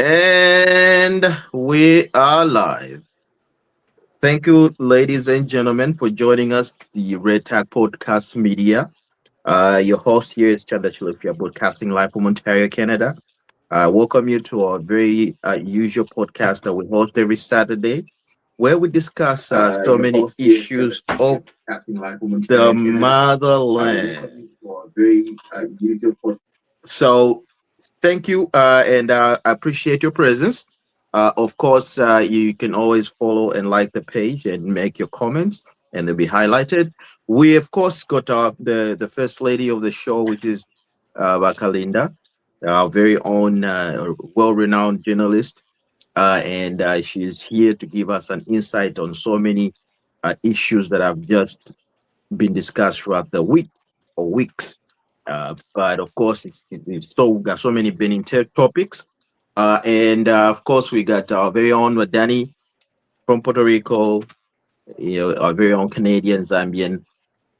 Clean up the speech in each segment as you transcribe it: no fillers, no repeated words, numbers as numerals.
And we are live. Thank you, ladies and gentlemen, for joining us, the Red Tag Podcast Media. Your host here is Chanda Chilufia, broadcasting live from Ontario, Canada. I welcome you to our very usual podcast that we host every Saturday, where we discuss so many issues of the motherland. So, thank you, and I appreciate your presence. Of course, you can always follow and like the page and make your comments, and they'll be highlighted. We, of course, got the first lady of the show, which is Bakalinda, our very own well-renowned journalist, and she's here to give us an insight on so many issues that have just been discussed throughout the week or weeks. But of course, it's so got so many burning topics. And of course, we got our very own Danny from Puerto Rico, our very own Canadian Zambian,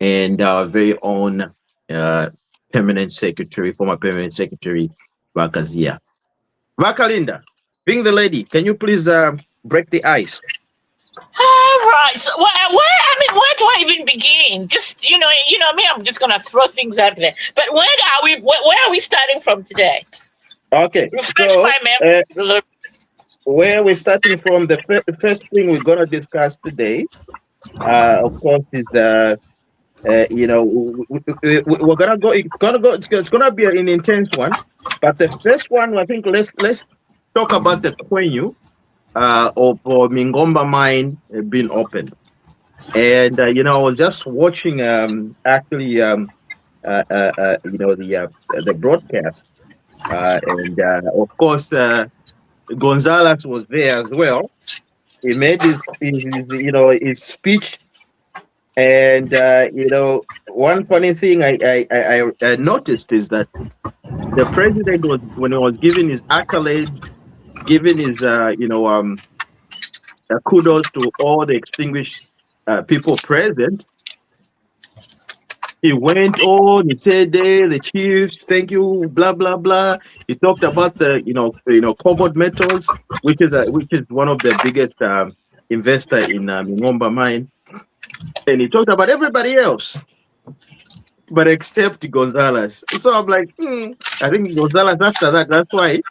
and our very own uh, former permanent secretary, Vakazia. Vakalinda, being the lady, can you please break the ice? All right. So where do I even begin? Just me. I'm just gonna throw things out there. But where are we starting from today? Okay, Refresh so my memory. where we're starting from, the first thing we're going to discuss today, of course, is we're gonna go. It's gonna be an intense one. But the first one, I think, let's talk about the Quenu of Mingomba Mine being opened. And I was just watching the broadcast, and of course Gonzalez was there as well. He made his speech, and one funny thing I noticed is that the president was, when he was giving his accolades, giving his kudos to all the extinguished people present. He went on. He said, "Hey, the chiefs, thank you." Blah blah blah. He talked about the cobalt metals, which is one of the biggest investor in Mingomba Mine, and he talked about everybody else, but except Gonzalez. So I'm like, I think Gonzalez, after that, that's why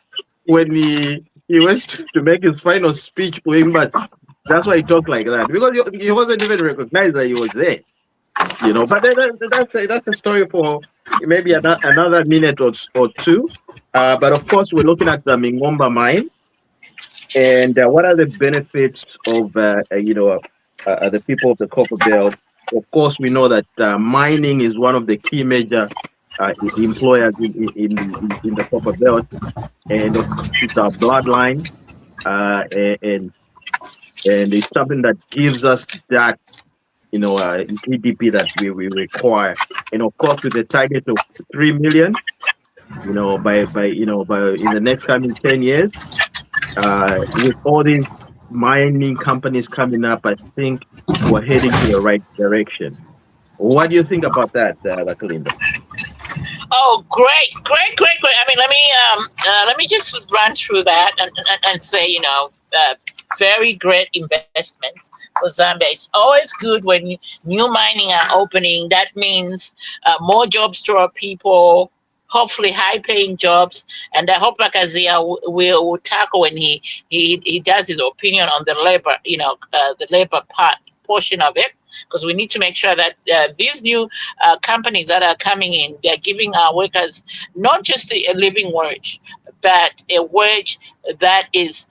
when he went to make his final speech for him, but that's why he talked like that, because he wasn't even recognized that he was there. But that's a story for maybe another minute or two. But of course, we're looking at the Mingomba mine, and what are the benefits of the people of the copper belt. Of course, we know that mining is one of the key major employers in the copper belt, and it's our bloodline, and it's something that gives us that GDP that we require, and of course with the target of 3 million, by in the next coming 10 years, with all these mining companies coming up, I think we're heading to the right direction. What do you think about that, Linda? Oh, great! I mean, let me just run through that and say, very great investment for Zambia. It's always good when new mining are opening. That means more jobs to our people, hopefully high-paying jobs. And I hope Makazia will tackle when he does his opinion on the labor, the labor portion of it, because we need to make sure that these new companies that are coming in, they're giving our workers not just a living wage, but a wage that is,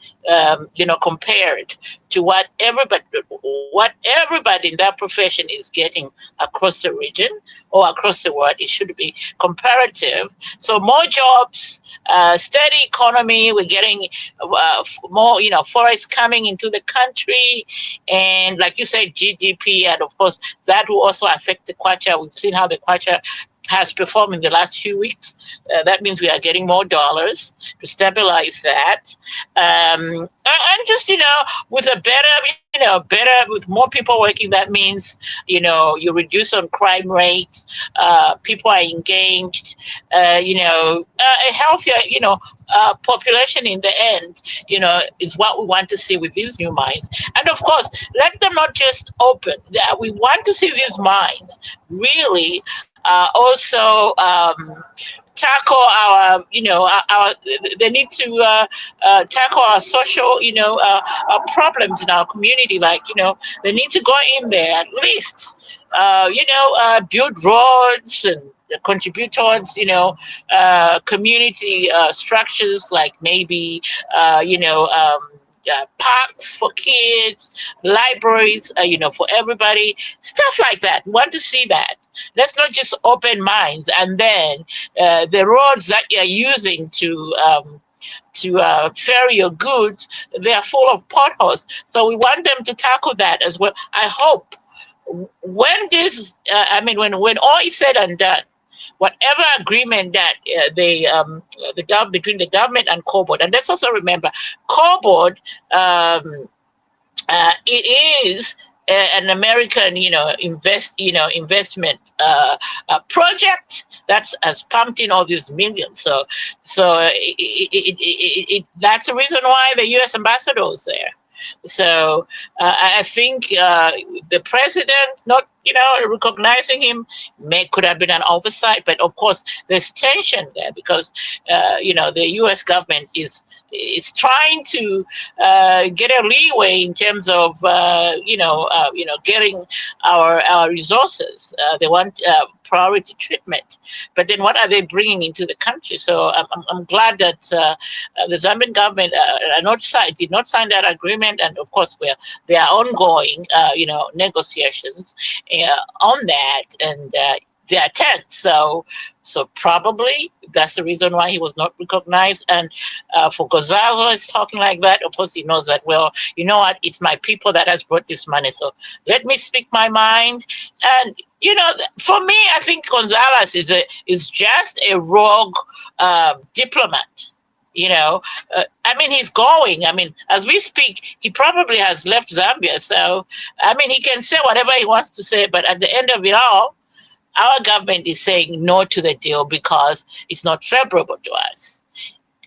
compared to what everybody in that profession is getting across the region or across the world. It should be comparative. So more jobs, steady economy. We're getting more, forests coming into the country, and like you said, GDP, and of course that will also affect the kwacha. We've seen how the kwacha has performed in the last few weeks. That means we are getting more dollars to stabilize that. And just, with a better, with more people working, that means, you reduce on crime rates, people are engaged, a healthier, population in the end, is what we want to see with these new mines. And of course, let them not just open. We want to see these mines really also tackle our, they need to tackle our social, our problems in our community. Like, they need to go in there at least, build roads and contribute towards, community structures, like maybe, parks for kids, libraries, for everybody, stuff like that. We want to see that. Let's not just open mines and then the roads that you're using to ferry your goods, they are full of potholes. So we want them to tackle that as well. I hope when this, when all is said and done, whatever agreement that between the government and COBOD, and let's also remember, COBOD, it is an American, investment project that's has pumped in all these millions. So that's the reason why the U.S. ambassador was there. So I think the president not recognizing him could have been an oversight, but of course there's tension there because the U.S. government is trying to get a leeway in terms of getting our resources. They want priority treatment, but then what are they bringing into the country? So I'm glad that the Zambian government did not sign that agreement, and of course there are ongoing negotiations on that, and they are tense. So probably that's the reason why he was not recognized. And for Gonzalez talking like that, of course he knows that, well, you know what, it's my people that has brought this money, so let me speak my mind. And for me, I think Gonzalez is just a rogue diplomat. He's going. As we speak, he probably has left Zambia. So, he can say whatever he wants to say, but at the end of it all, our government is saying no to the deal because it's not favorable to us.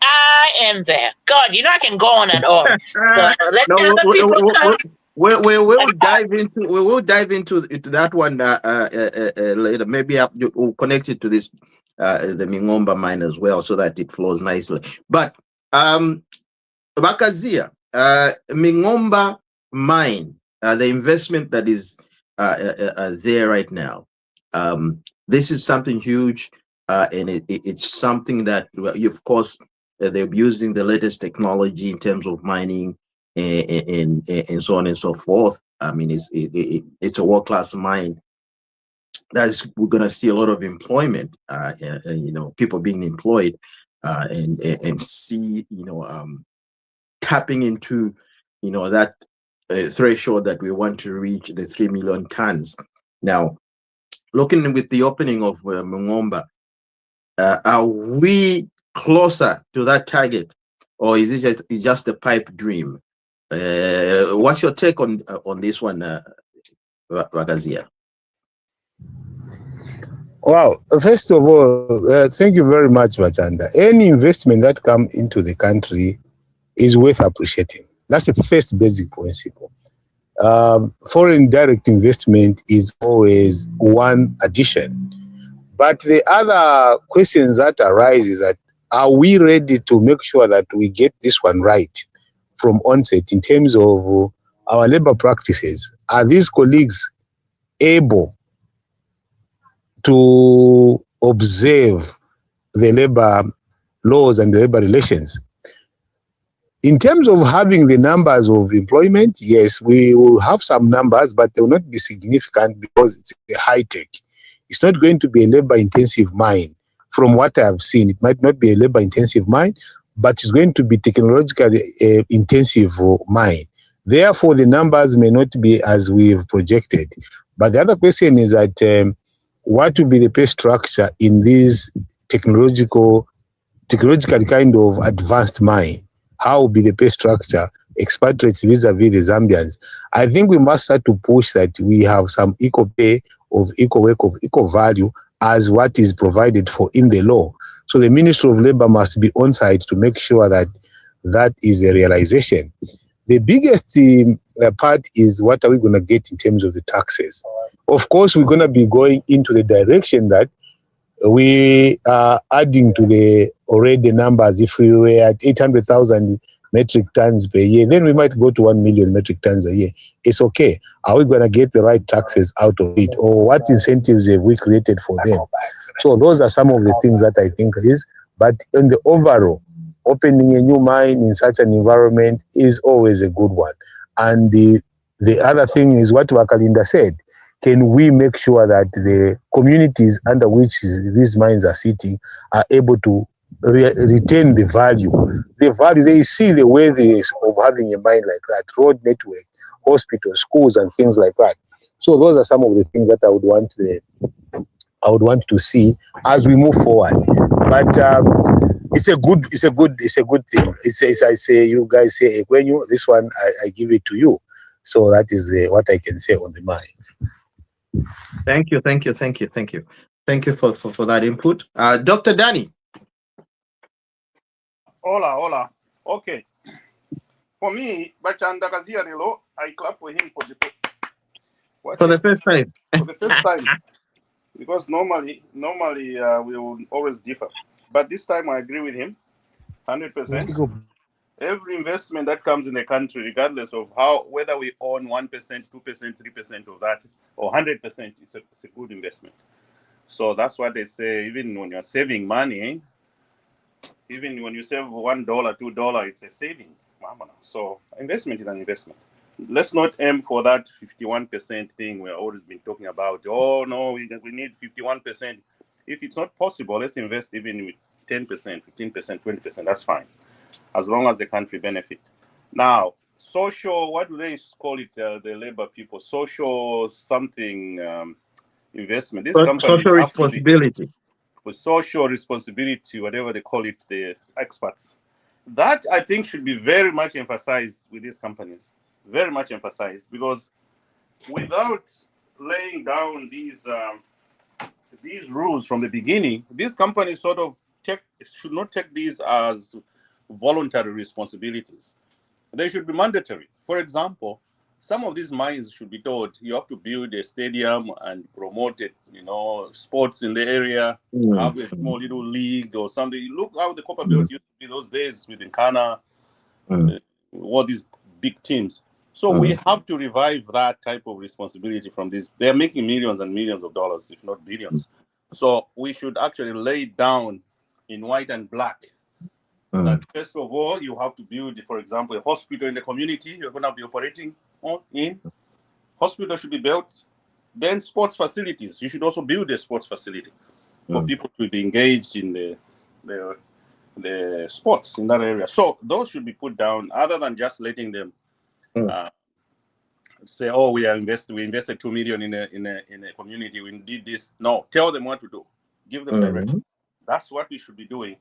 I am there. God, I can go on and on. So let other people come. We'll dive into that one later. Maybe we'll connect it to this the Mingomba mine as well, so that it flows nicely. But Bakazia, Mingomba mine, the investment that is there right now. This is something huge, and it's something that, of course, they're using the latest technology in terms of mining and so on and so forth. It's a world-class mine. We're going to see a lot of employment, people being employed, and see, tapping into, that threshold that we want to reach, the 3 million tons. Now, looking with the opening of Mingomba, are we closer to that target, or is it just a pipe dream? What's your take on this one, Ragazia? Wow, first of all, thank you very much, Vatanda. Any investment that comes into the country is worth appreciating. That's the first basic principle. Foreign direct investment is always one addition. But the other questions that arise is that, are we ready to make sure that we get this one right from onset in terms of our labor practices? Are these colleagues able to observe the labor laws and the labor relations? In terms of having the numbers of employment, yes, we will have some numbers, but they will not be significant because it's a high tech. It's not going to be a labor intensive mine. From what I have seen, it might not be a labor intensive mine, but it's going to be technologically intensive mine. Therefore, the numbers may not be as we've projected. But the other question is that what will be the pay structure in these technologically kind of advanced mine? How will be the pay structure, expatriates vis-a-vis the Zambians? I think we must start to push that we have some equal pay of equal work of equal value as what is provided for in the law. So the Ministry of Labor must be on side to make sure that that is a realization. The biggest part is what are we going to get in terms of the taxes? Of course, we're going to be going into the direction that we are adding to the already numbers. If we were at 800,000 metric tons per year, then we might go to 1 million metric tons a year. It's okay. Are we going to get the right taxes out of it, or what incentives have we created for them? So those are some of the things that I think is, but in the overall, opening a new mine in such an environment is always a good one. And the other thing is what Wakalinda said. Can we make sure that the communities under which these mines are sitting are able to retain the value? The value, they see the worthiness of having a mine like that, road network, hospitals, schools, and things like that. So those are some of the things that I would want to see as we move forward. But it's a good thing. It's I say, you guys say, when you this one, I give it to you. So that is what I can say on the mine. Thank you for that input. Dr. Danny. Hola. Okay. For me, Bachanda Kazia Relo, I clap for him for the first time. For the first time. Because normally we will always differ. But this time I agree with him 100%. Every investment that comes in the country, regardless of whether we own 1%, 2%, 3% of that, or 100%, it's a good investment. So that's what they say. Even when you're saving money, even when you save $1, $2, it's a saving. So investment is an investment. Let's not aim for that 51% thing we've always been talking about. Oh no, we need 51%. If it's not possible, let's invest even with 10%, 15%, 20%. That's fine, as long as the country benefit. Now, social, what do they call it? The labor people, social something investment. This company social responsibility. With social responsibility, whatever they call it, the experts. That I think should be very much emphasized with these companies. Very much emphasized, because without laying down these rules from the beginning, these companies sort of should not take these as voluntary responsibilities. They should be mandatory. For example, some of these mines should be told you have to build a stadium and promote it, sports in the area, have a small little league or something. Look how the Copper Belt used to be those days with Nkana, all these big teams. So we have to revive that type of responsibility from these. They're making millions and millions of dollars, if not billions. So we should actually lay it down in white and black. That first of all, you have to build, for example, a hospital in the community you're going to be operating in. Hospital should be built. Then sports facilities. You should also build a sports facility for people to be engaged in the sports in that area. So those should be put down, other than just letting them say, "Oh, we invested 2 million in a community. We did this." No, tell them what to do. Give them direction. That's what we should be doing.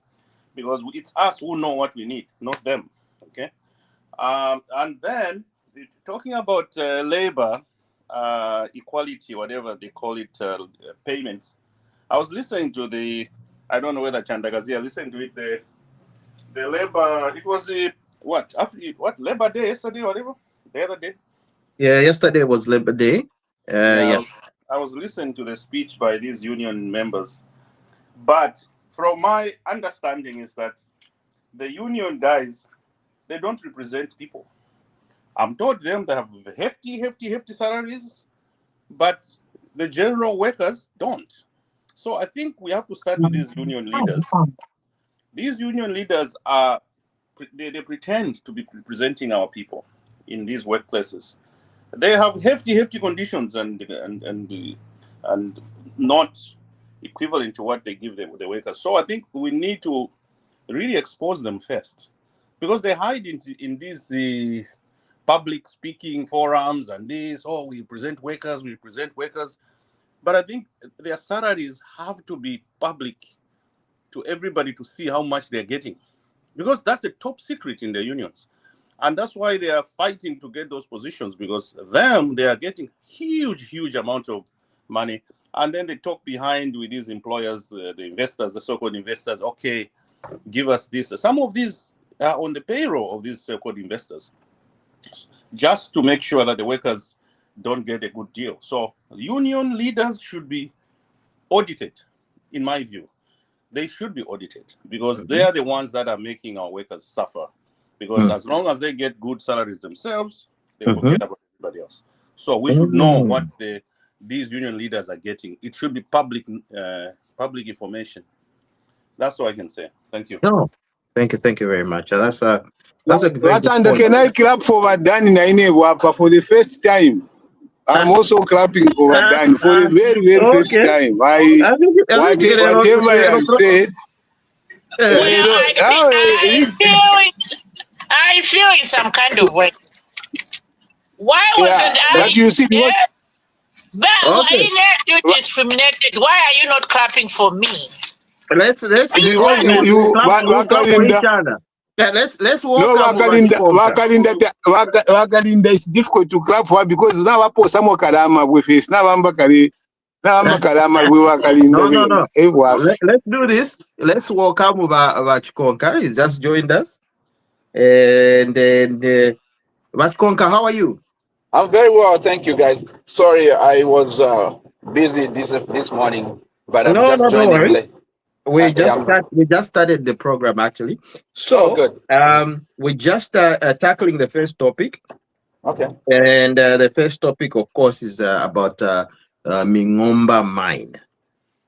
Because it's us who know what we need, not them. Okay, and then talking about labor equality, whatever they call it, payments. I was listening to I don't know whether Chandagazia listened to it. The labor. It was what Labor Day yesterday, whatever, the other day. Yeah, yesterday was Labor Day. Yeah. I was listening to the speech by these union members, but from my understanding is that the union guys, they don't represent people. I'm told them they have hefty salaries, but the general workers don't. So I think we have to start with these union leaders. These union leaders they pretend to be representing our people in these workplaces. They have hefty conditions and not equivalent to what they give the workers. So I think we need to really expose them first, because they hide in these public speaking forums and this. Oh, we represent workers. But I think their salaries have to be public to everybody to see how much they're getting, because that's a top secret in the unions. And that's why they are fighting to get those positions, because they are getting huge amount of money. And then they talk behind with these employers, the investors, the so-called investors. Okay, give us this. Some of these are on the payroll of these so-called investors, just to make sure that the workers don't get a good deal. So union leaders should be audited, in my view. They should be audited, because they are the ones that are making our workers suffer. Because as long as they get good salaries themselves, they forget about everybody else. So we should know what these union leaders are getting. It should be public information. That's all I can say. Thank you. No, thank you very much. That's a very good Ratanda, point. can I clap for Wadani Naine for the first time? I'm also clapping for Wadani for the very first time. Whatever I have said. Well, I feel in some kind of way. Why wasn't I? But you see, I didn't do discriminated. Why are you not clapping for me? Let's clap for each other. Yeah, let's welcome Wakalinda is difficult to clap for because now I post some Kalama with his Navambakari. No. Let's do this. Let's welcome Vachkonka. He's just joined us. And then Vachkonka, how are you? I'm very well, thank you, guys. Sorry, I was busy this morning, but I'm just joining late. We just started the program actually. So good. We just tackling the first topic. Okay. And the first topic, of course, is about Mingomba Mine,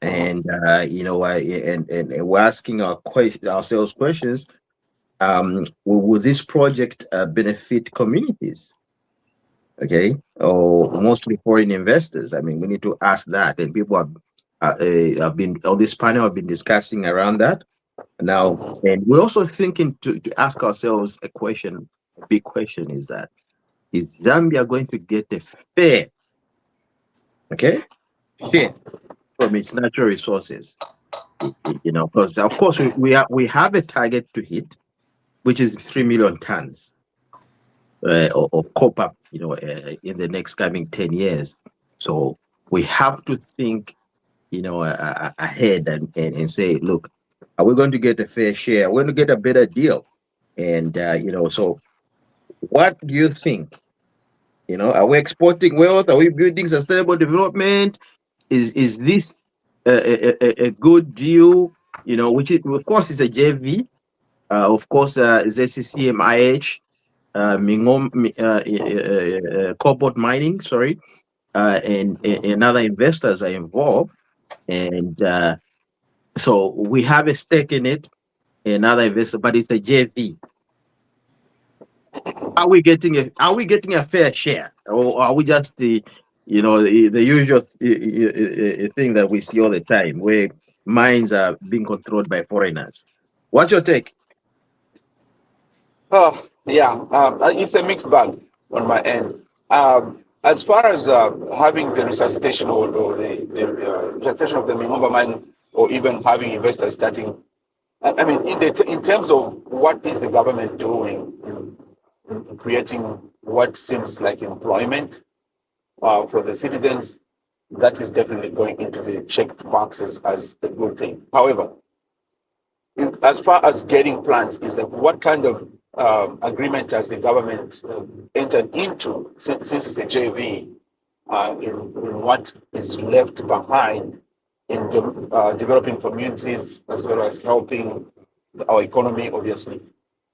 and and we're asking ourselves questions. Will this project benefit communities? Okay, or mostly foreign investors? I mean, we need to ask that, and people have been on this panel have been discussing around that now, and we're also thinking to ask ourselves a question. A big question is that: is Zambia going to get a fair from its natural resources? Because of course we have a target to hit, which is 3 million tons of copper, in the next coming 10 years. So we have to think, ahead and say, look, are we going to get a fair share? Are we going to get a better deal? And so what do you think? Are we exporting wealth? Are we building sustainable development? Is this a good deal? Which of course is a JV. Of course, ZCCMIH, Cobalt Mining, sorry, and other investors are involved, and so we have a stake in it. Another investor, but it's a JV. Are we getting a fair share, or are we just the usual thing that we see all the time, where mines are being controlled by foreigners? What's your take? Oh, yeah, it's a mixed bag on my end. As far as having the resuscitation or the resuscitation of the Mingomba mine, or even having investors starting, I mean, in terms of what is the government doing in creating what seems like employment for the citizens, that is definitely going into the checked boxes as a good thing. However, as far as getting plans, is that what kind of agreement has the government entered into, since it's a JV, in what is left behind in developing communities as well as helping our economy, obviously,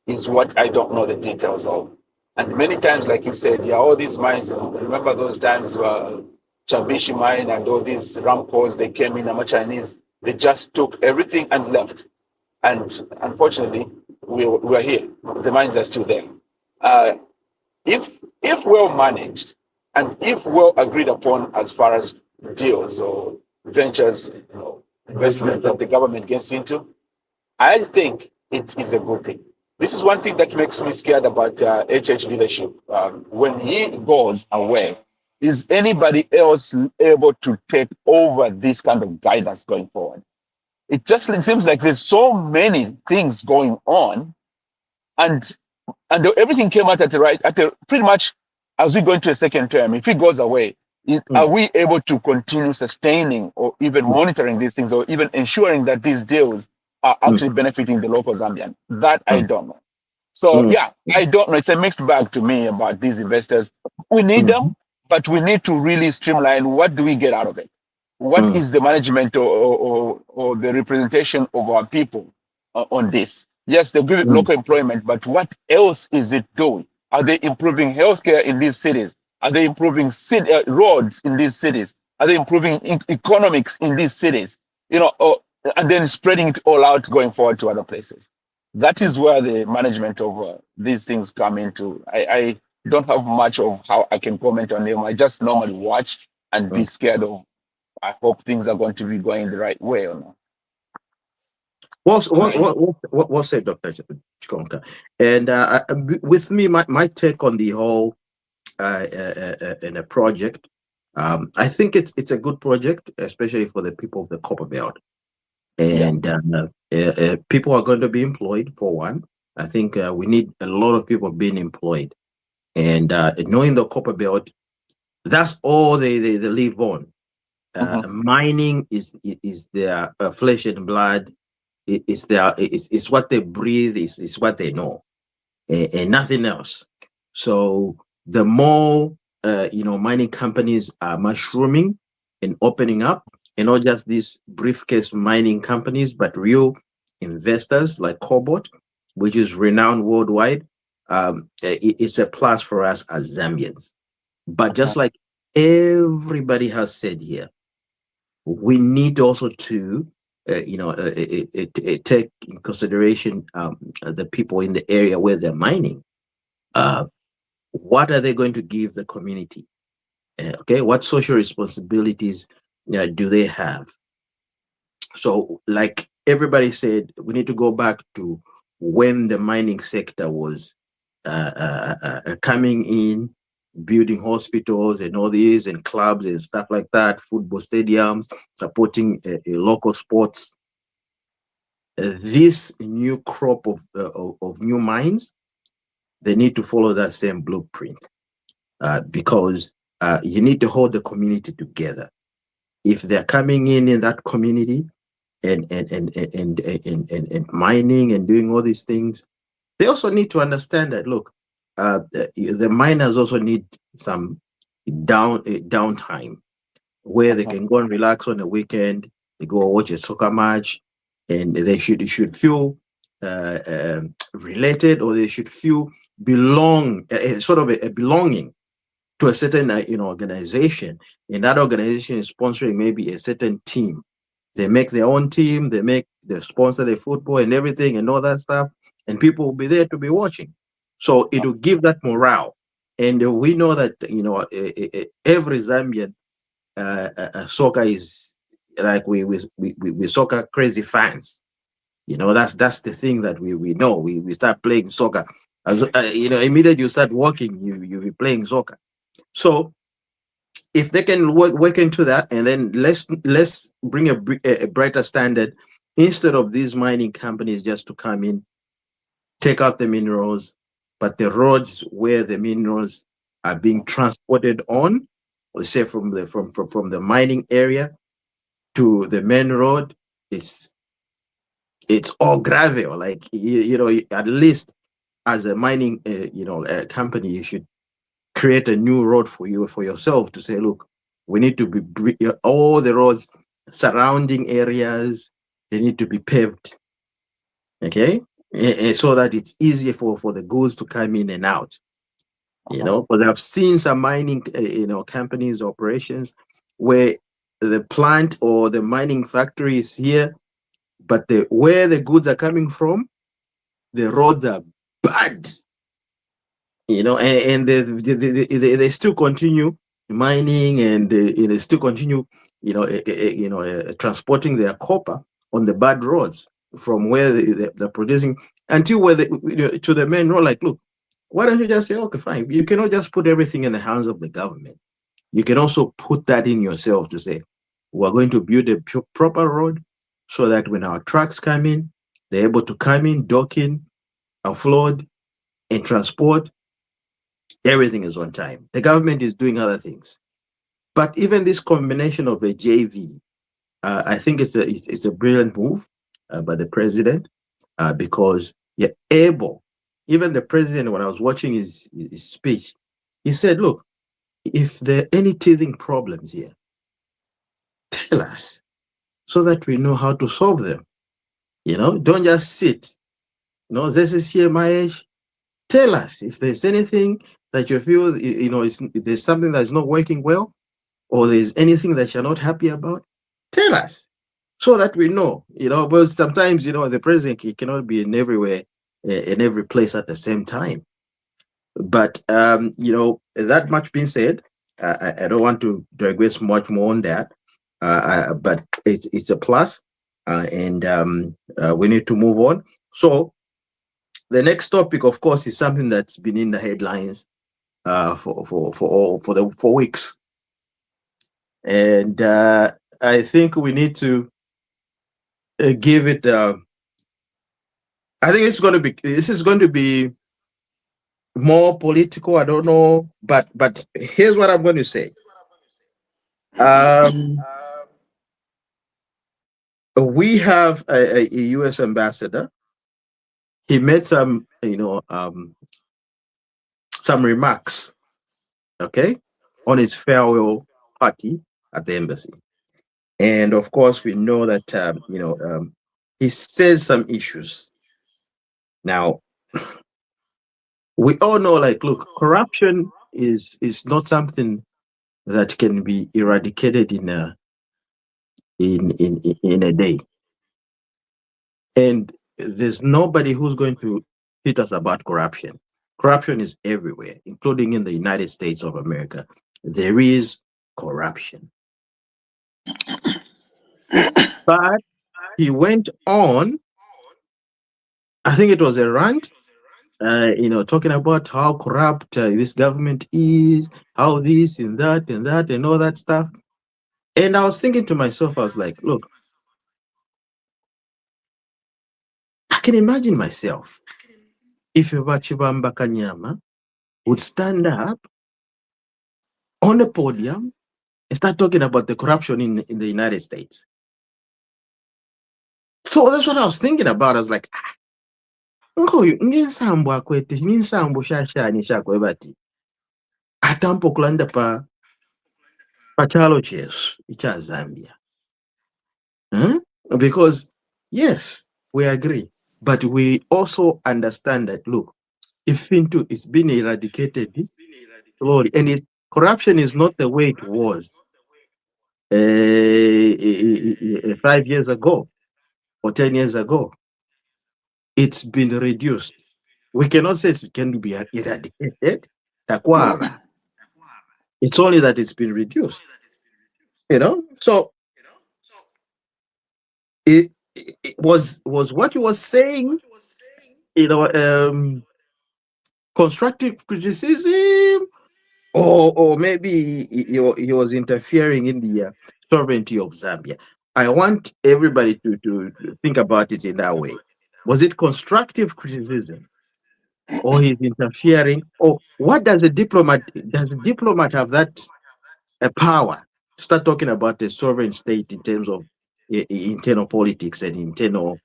is what I don't know the details of. And many times, like you said, all these mines, remember those times where Chabishi mine and all these Ramcos, they came in, Chinese, they just took everything and left. And unfortunately, we're here. The mines are still there. If well managed and if well agreed upon as far as deals or ventures, investment that the government gets into, I think it is a good thing. This is one thing that makes me scared about HH leadership. When he goes away, is anybody else able to take over this kind of guidance going forward? It just seems like there's so many things going on, and everything came out at pretty much as we go into a second term. If it goes away, are we able to continue sustaining or even monitoring these things, or even ensuring that these deals are actually benefiting the local Zambian? That I don't know. So yeah, I don't know. It's a mixed bag to me about these investors. We need them, but we need to really streamline. What do we get out of it? What is the management or the representation of our people on this? Yes, they give it local employment, but what else is it doing? Are they improving healthcare in these cities? Are they improving roads in these cities? Are they improving economics in these cities? You know, and then spreading it all out going forward to other places. That is where the management of these things come into. I don't have much of how I can comment on them. I just normally watch and be scared of. I hope things are going to be going the right way or not. What said Dr. Chikonka? And with me, my take on the whole in a project, I think it's a good project, especially for the people of the Copper Belt. And people are going to be employed, for one. I think we need a lot of people being employed. And knowing the Copper Belt, that's all they live on. Mining is their flesh and blood. It's what they breathe. It's what they know, and nothing else. So the more mining companies are mushrooming and opening up, and not just these briefcase mining companies, but real investors like Cobalt, which is renowned worldwide. It's a plus for us as Zambians. But just like everybody has said here, we need also to take in consideration the people in the area where they're mining. What are they going to give the community? Okay, what social responsibilities do they have? So, like everybody said, we need to go back to when the mining sector was coming in, building hospitals and all these, and clubs and stuff like that, football stadiums, supporting local sports. This new crop of new mines, they need to follow that same blueprint, because you need to hold the community together. If they're coming in that community and mining and doing all these things, they also need to understand that, look, the miners also need some downtime where they can go and relax on the weekend. They go watch a soccer match, and they should feel related, or they should feel sort of a belonging to a certain organization, and that organization is sponsoring maybe a certain team. They make their own team, they sponsor the football and everything and all that stuff, and people will be there to be watching. So it will give that morale. And we know that every Zambian soccer is like we soccer crazy fans. That's the thing that we know. We start playing soccer. As immediately you start walking, you be playing soccer. So if they can work into that, and then let's bring a brighter standard, instead of these mining companies just to come in, take out the minerals, but the roads where the minerals are being transported on, let's say from the mining area to the main road, it's all gravel. Like at least as a mining company, you should create a new road for yourself to say, look, we need to be all the roads surrounding areas, they need to be paved, okay, so that it's easier for the goods to come in and out. Because I've seen some mining companies operations where the plant or the mining factory is here, but where the goods are coming from, the roads are bad. And they still continue mining, and they still continue, transporting their copper on the bad roads from where they're producing until where to the main road. Like, look, why don't you just say, okay, fine, you cannot just put everything in the hands of the government. you can also put that in yourself to say, we're going to build a proper road so that when our trucks come in, they're able to come in, dock in, offload, and transport. Everything is on time. The government is doing other things. But even this combination of a JV, I think it's a brilliant move by the president because you're able, even the president, when I was watching his speech, he said, look, if there are any teething problems here, tell us so that we know how to solve them. Don't just sit. This is here, my age. Tell us if there's anything that you feel, there's something that's not working well, or there's anything that you're not happy about. Tell us so that we know. But sometimes, the president, he cannot be in everywhere, in every place at the same time. But that much being said, I don't want to digress much more on that. But it's a plus, and we need to move on. So the next topic, of course, is something that's been in the headlines for weeks, and I think we need to give it. I think this is going to be more political. I don't know, but here's what I'm going to say. We have a U.S. ambassador. He made some, some remarks, okay, on his farewell party at the embassy. And of course, we know that, he says some issues. Now, we all know, look, corruption is not something that can be eradicated in a day. And there's nobody who's going to teach us about corruption. Corruption is everywhere, including in the United States of America. There is corruption. But he went on, I think it was a rant, talking about how corrupt this government is, how this and that and that and all that stuff. And I was thinking to myself, I was like, look, I can imagine myself if Chibamba Kanyama would stand up on the podium and start talking about the corruption in the United States. So that's what I was thinking about. I was like, atampo kulanda pa chalo chesu icha Zambia. Because yes, we agree, but we also understand that, look, if it's been eradicated slowly, and corruption is not the way it was 5 years ago or 10 years ago. It's been reduced. We cannot say it can be eradicated. Takwara. It's only that it's been reduced. So it was what he was saying, constructive criticism, or maybe he was interfering in the sovereignty of Zambia. I want everybody to think about it in that way. Was it constructive criticism, or he's interfering, or what does a diplomat have that power to start talking about the sovereign state in terms of internal politics and internal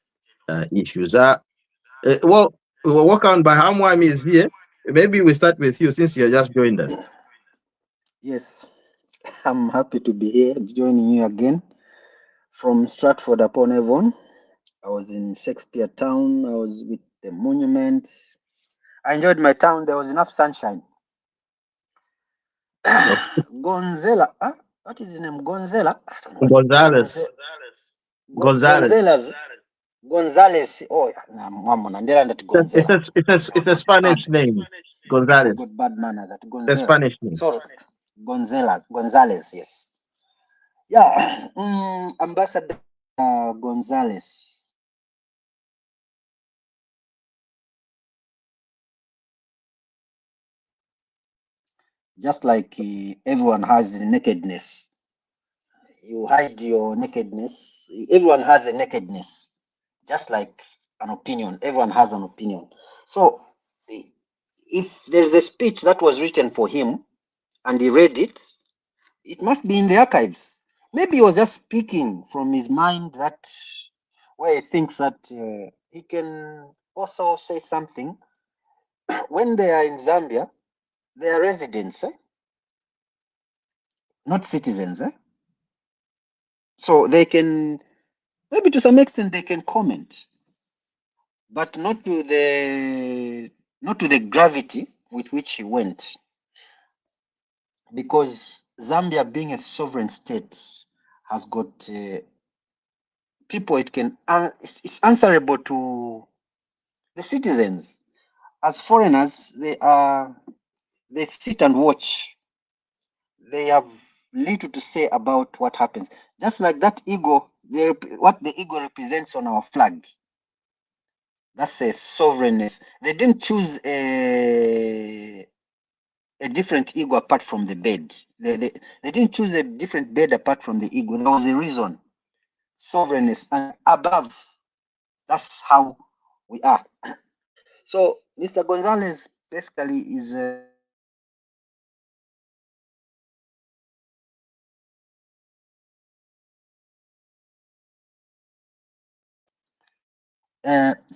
issues? Well, we'll work on by Hamwami is here. Maybe we start with you since you just joined us. Yes, I'm happy to be here joining you again from Stratford upon Avon. I was in Shakespeare Town. I was with the monuments. I enjoyed my town. There was enough sunshine. Gonzela, what is his name? Gonzela? Gonzalez. Gonzalez. Oh, it's a Spanish name. Gonzalez. Got bad manners at Gonzalez. The Spanish name. Sorry. Gonzalez, yes. Yeah, Ambassador Gonzalez. just like everyone has nakedness. You hide your nakedness. Everyone has a nakedness, just like an opinion. Everyone has an opinion. So if there's a speech that was written for him and he read it, it must be in the archives. Maybe he was just speaking from his mind, that where he thinks that he can also say something. When they are in Zambia, they are residents, not citizens. So they can, maybe to some extent, they can comment, but not to the gravity with which he went, because Zambia, being a sovereign state, has got people. It can it's answerable to the citizens. As foreigners, they sit and watch. They have little to say about what happens. Just like that eagle, what the eagle represents on our flag. That's a sovereignness. They didn't choose a different eagle apart from the bird. They didn't choose a different bird apart from the eagle. There was a reason. Sovereignness and above. That's how we are. So Mr. Gonzalez basically is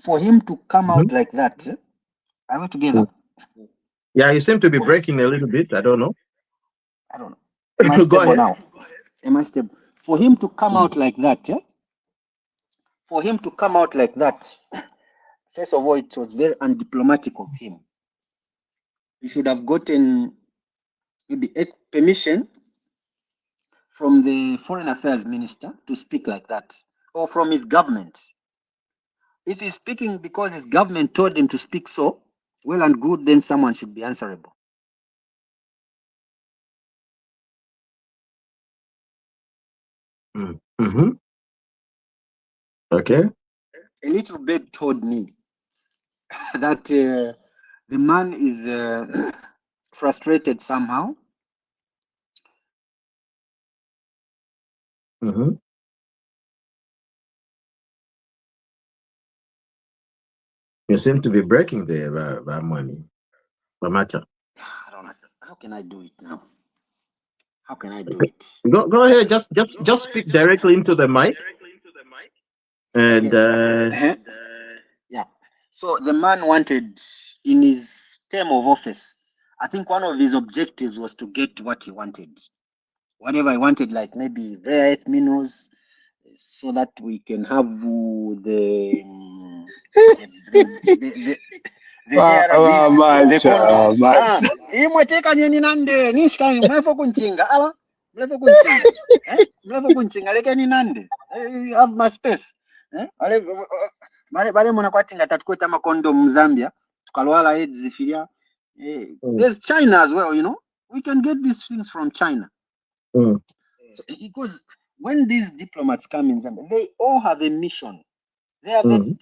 for him to come out like that. Are we together? Yeah, you seem to be breaking a little bit. I don't know. I don't know. Am I Go stable ahead. now? Am I stable? For him to come out like that, for him to come out like that, first of all, it was very undiplomatic of him. He should have gotten maybe permission from the Foreign Affairs Minister to speak like that, or from his government. If he's speaking because his government told him to speak so, well and good, then someone should be answerable. Mm-hmm. Okay. A little bird told me that the man is frustrated somehow. Mm-hmm. You seem to be breaking there, money. Bamata. I don't know. How can I do it now? How can I do Okay. it? Go ahead. Just speak directly into the mic. And Okay. Yeah. So the man wanted, in his term of office, I think one of his objectives was to get what he wanted. Whatever he wanted, like maybe rare earth minerals, so that we can have the imwetekanye ni nande nishkai mlefo kunchinga ala mlefo kunchinga mlefo kunchinga lekeni nande have my space bale muna kwatinga tatukweta makondo mu Zambia tukalwala AIDS filia there's China as well, we can get these things from China. So, because when these diplomats come in Zambia, they all have a mission. They have a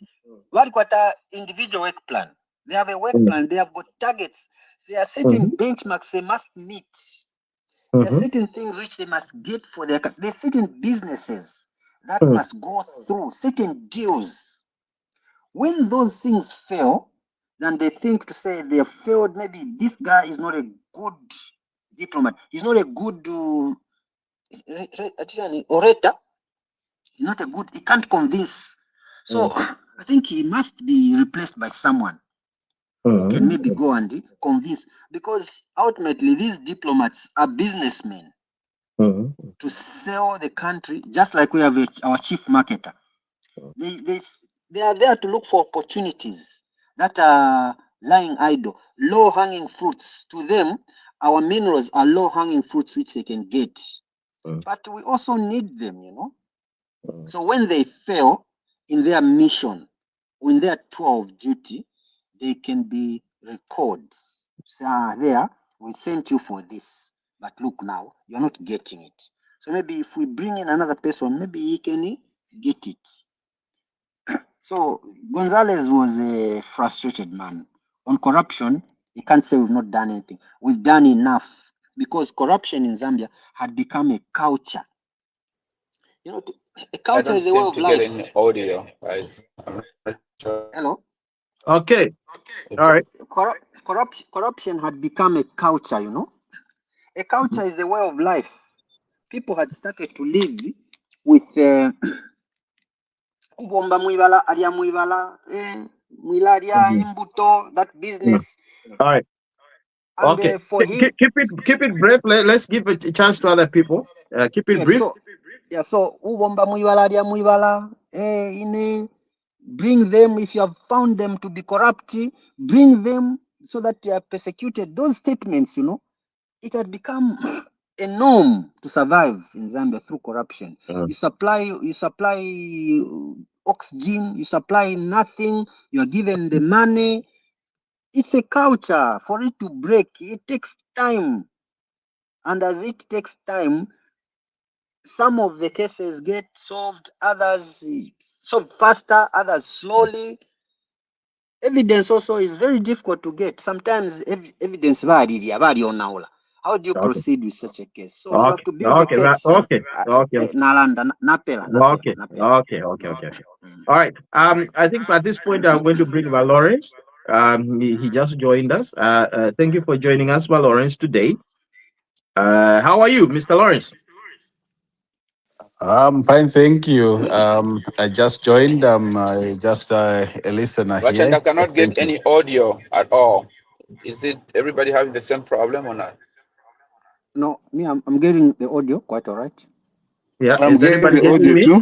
individual work plan. They have a work plan. They have got targets. They are setting benchmarks they must meet. There are certain things which they must get for their. There are certain businesses that must go through, certain deals. When those things fail, then they think to say they have failed. Maybe this guy is not a good diplomat. He's not a good orator. He's not a good. He can't convince. So I think he must be replaced by someone who can maybe go and convince, because ultimately these diplomats are businessmen to sell the country, just like we have our chief marketer. They are there to look for opportunities that are lying idle, low-hanging fruits. To them, our minerals are low-hanging fruits which they can get. But we also need them, So when they fail in their mission, in their tour of duty, they can be recalled. Say, there, we sent you for this, but look now, you're not getting it. So maybe if we bring in another person, maybe he can get it. So Gonzalez was a frustrated man. On corruption, he can't say we've not done anything. We've done enough. because corruption in Zambia had become a culture. You know, a I culture don't is a way seem of to get life. any audio, guys. I'm not sure. Hello? Okay. If All right. Corruption had become a culture, you know. A culture is a way of life. People had started to live with kubomba mwibala alya mwibala mwila alya imbuto, that business. All right. And Okay. for him, Keep it brief. Let's give a chance to other people. Keep it brief. So ubomba mwibala alya mwibala ine, bring them. If you have found them to be corrupt, bring them so that they are persecuted. Those statements, you know, it had become a norm to survive in Zambia through corruption. You supply oxygen, you supply nothing, you are given the money. It's a culture. For it to break, it takes time. And as it takes time, some of the cases get solved, others solved faster, others slowly. Evidence also is very difficult to get. Sometimes evidence varies. How do you proceed with such a case? So you have to build a case. Okay. All right. I think at this point I'm going to bring Valorence. He just joined us. Thank you for joining us, Valorence, today. How are you, Mr. Lawrence? I'm fine, thank you. I just joined. I'm just a listener here. But I cannot get any audio at all. Is it everybody having the same problem or not? No, me, I'm getting the audio quite all right. Yeah, I'm is anybody getting the audio me? too.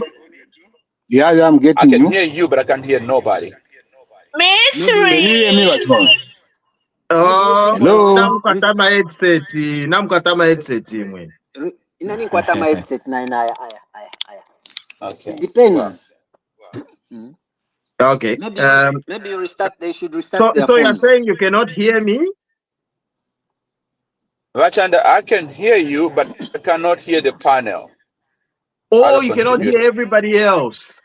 Yeah, I'm getting I can you. hear you, but I can't hear nobody. Mystery. Can you hear me, Watchman? Hello. Hello. Namkatama headset mwe. Inani kwata my headset na aya. Okay. It depends. Well. Okay. Maybe you restart. They should restart their So you're phones. saying you cannot hear me? Rachanda, I can hear you, but I cannot hear the panel. Oh, you cannot hear everybody else.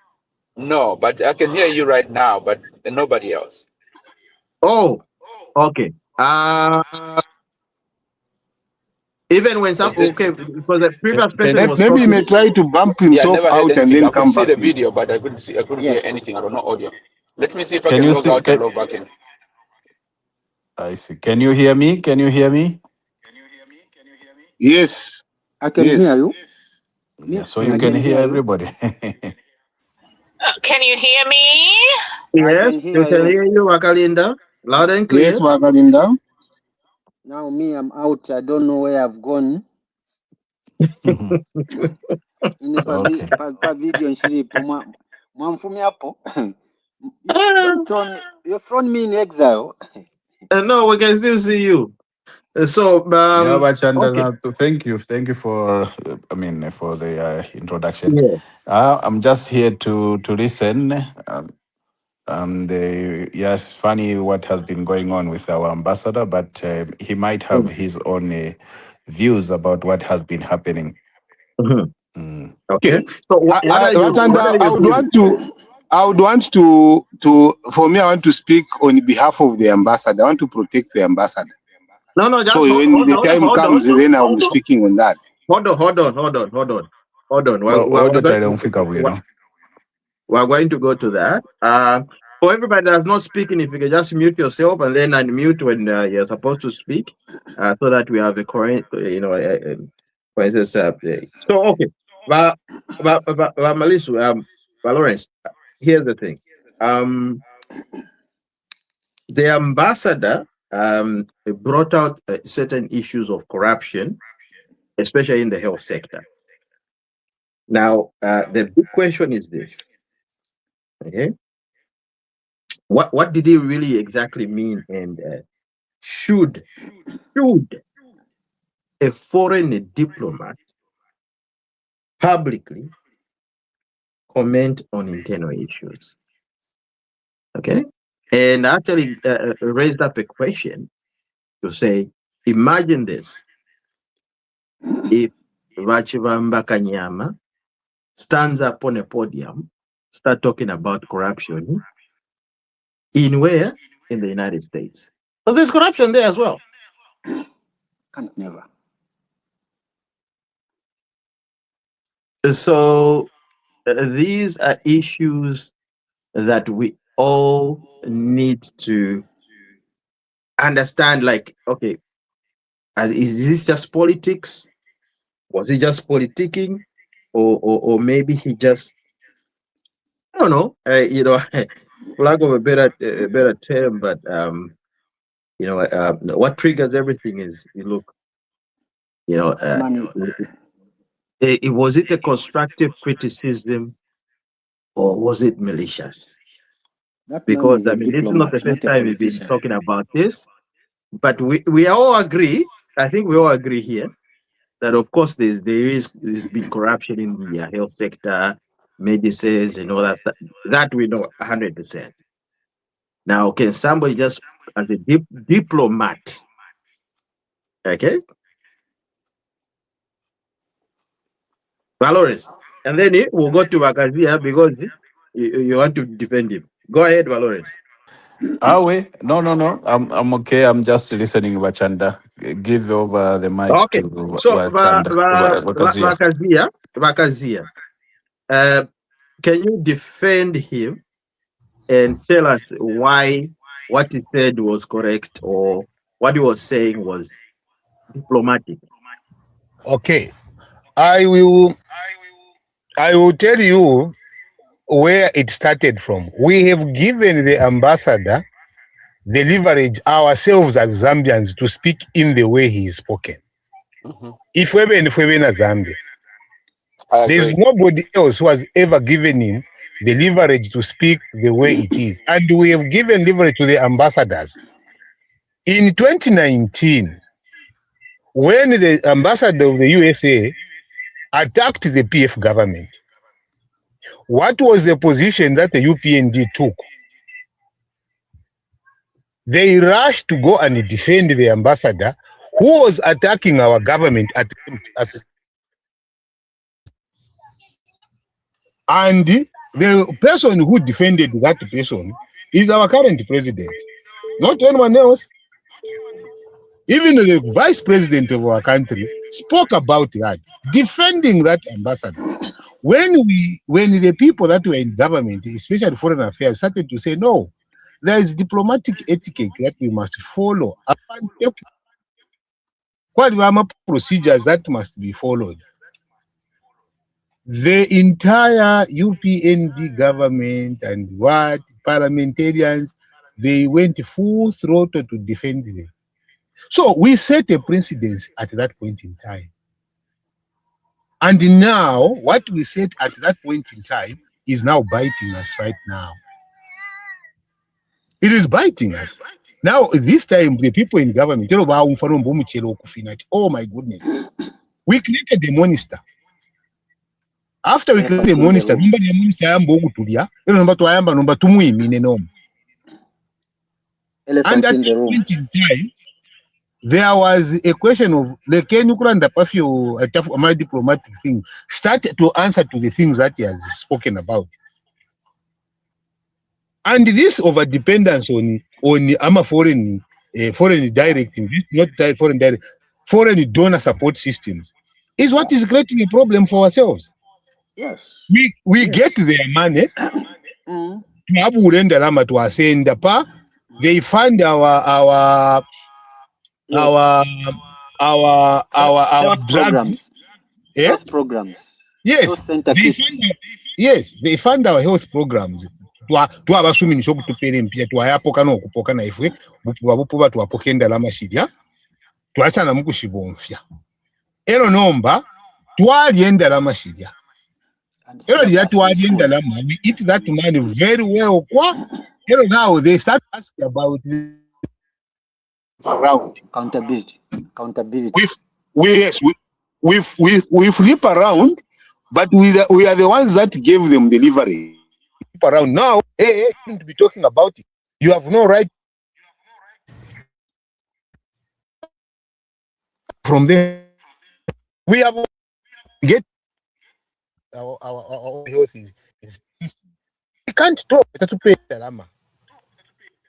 No, but I can hear you right now, but nobody else. Oh, okay. Even when some because the previous person was maybe he talking. may try to bump himself out and then come back. I could see the video, but I couldn't hear anything. I don't know audio. Let me see if I can log out and log back in. I see. Can you hear me? Can you hear me? Yes. I can hear you. Yeah, so you can hear everybody. Can you hear me? Yes, you can hear you, Wakalinda. Loud and clear. Yes, Wakalinda. Now me, I'm out. I don't know where I've gone. Okay. You've thrown me in exile. No, we can still see you. So, yeah, but okay. Thank you for for the introduction. Yeah. I'm just here to listen. Yes, it's funny what has been going on with our ambassador, but he might have his own views about what has been happening. Okay. So what are you I would want to for me, I want to speak on behalf of the ambassador. I want to protect the ambassador. No, just so when the time comes, then I'll be speaking on that. Hold on. We're going to go to that. For everybody that's not speaking, if you can just mute yourself and then unmute when you're supposed to speak, so that we have a current, for instance, so okay. But Malisu, Lawrence, here's the thing. The ambassador brought out certain issues of corruption, especially in the health sector. Now, the big question is this. Okay. What did he really exactly mean? And should a foreign diplomat publicly comment on internal issues? Okay. And actually raised up a question to say, imagine this. If Vachivamba Kanyama stands up on a podium, start talking about corruption in where? In the United States. Because there's corruption there as well. Can't never. So these are issues that we all need to understand. Like, okay, is this just politics? Was he just politicking, or maybe he just, I don't know, for lack of a better term, but what triggers everything is, you look, you know, Money. was it a constructive criticism or was it malicious? That man Because is I a mean, this is not the diplomat, first not a time we've been politician. talking about this, but we all agree. I think we all agree here that of course there's been corruption in the health sector, medicines, and all that. That we know 100%. Now, can somebody just as a diplomat, okay, Valores, and then we'll go to Bakazia because you want to defend him. Go ahead, Valores. Are we? No, no, no. I'm okay. I'm just listening, Wachanda. Give over the mic to Okay, so Wachanda. Wakazia. Vakazia, uh, can you defend him and tell us why what he said was correct or what he was saying was diplomatic? Okay, I will tell you where it started from. We have given the ambassador the leverage ourselves as Zambians to speak in the way he is spoken. Hmm. If we're in Zambia, I there's agree. nobody else who has ever given him the leverage to speak the way it is. And we have given leverage to the ambassadors. In 2019, when the ambassador of the USA attacked the PF government, what was the position that the UPND took? They rushed to go and defend the ambassador who was attacking our government and the person who defended that person is our current president, not anyone else. Even the vice president of our country spoke about that, defending that ambassador. When the people that were in government, especially foreign affairs, started to say, no, there is diplomatic etiquette that we must follow. What are procedures that must be followed? The entire UPND government and what parliamentarians, they went full throttle to defend them. So we set a precedence at that point in time. And now, what we said at that point in time is now biting us right now. It is biting us. Now, this time, the people in government, oh my goodness, we created the monster. After we created the monster, and Elephant at in the that room. point in time, there was a question of the my diplomatic thing started to answer to the things that he has spoken about. And this over dependence on foreign direct not foreign direct, foreign donor support systems is what is creating a problem for ourselves. Yes. We Yes. get their money Mm. to ascend they fund our Yes. Health drugs. programs. Yeah? Health programs. Yes, Health center they kits. fund they fund our health programs. Twabasuuminisha okutupeera empya twayapoka n'okupoka naifwe bupuba twapoka endalama shirya twasana mukushibonfya ero nomba twalya endalama shirya And ero lya syllabus in twalya schools. endalama we eat that money very well ero now they start asking about around Accountability. yes we flip around, but we are the ones that gave them the leverage. Around now, hey, you shouldn't be talking about it. You have no right from them. We have get our health is we can't talk to pay Lama.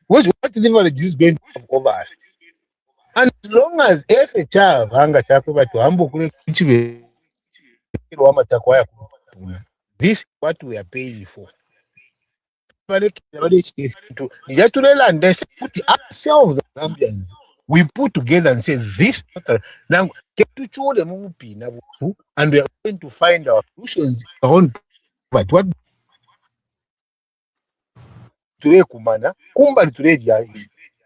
What leverage is going to have over us? And as long as if a child hanga chako to humble This is what we are paying for. Put ourselves, Zambians, we put together and say this. Now, and we are going to find our solutions on what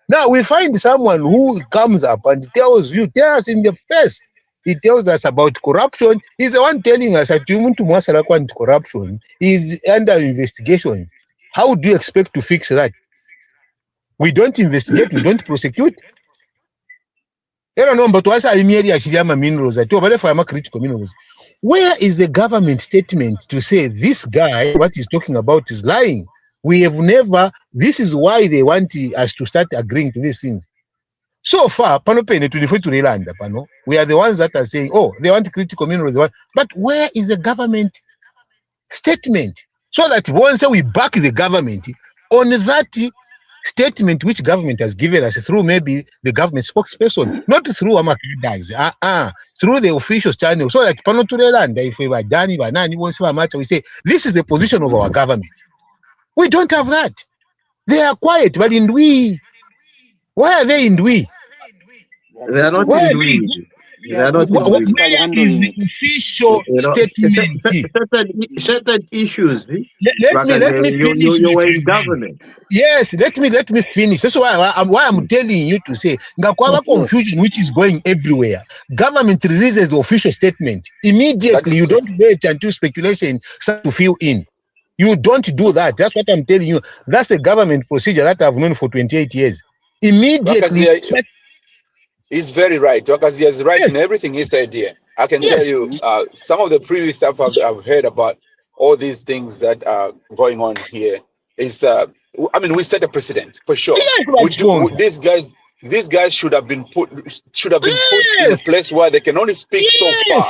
now we find someone who comes up and tells us in the face. He tells us about corruption. He's the one telling us that corruption is under investigation. How do you expect to fix that? We don't investigate, we don't prosecute. Minerals. Critical minerals. Where is the government statement to say this guy, what he's talking about, is lying? We have never. This is why they want us to start agreeing to these things. So far, we are the ones that are saying, oh, they want critical minerals. But where is the government statement? So that once we back the government on that statement which government has given us through maybe the government spokesperson, not through Amakidags, through the official channel, so that if we were done, we say, this is the position of our government. We don't have that. They are quiet, but in we, why are they in we? They are not in we. They are not in we. Where is the official statement? Certain issues. Let me finish. You were in government. Yes, let me finish. That's why I'm telling you to say confusion which is going everywhere. Government releases the official statement immediately. You don't wait until speculation starts to fill in. You don't do that. That's what I'm telling you. That's the government procedure that I've known for 28 years. Immediately. He's very right. Because he is right in everything he said here. I can tell you some of the previous stuff I've heard about all these things that are going on here is we set a precedent for sure. These guys should have been put in a place where they can only speak so far.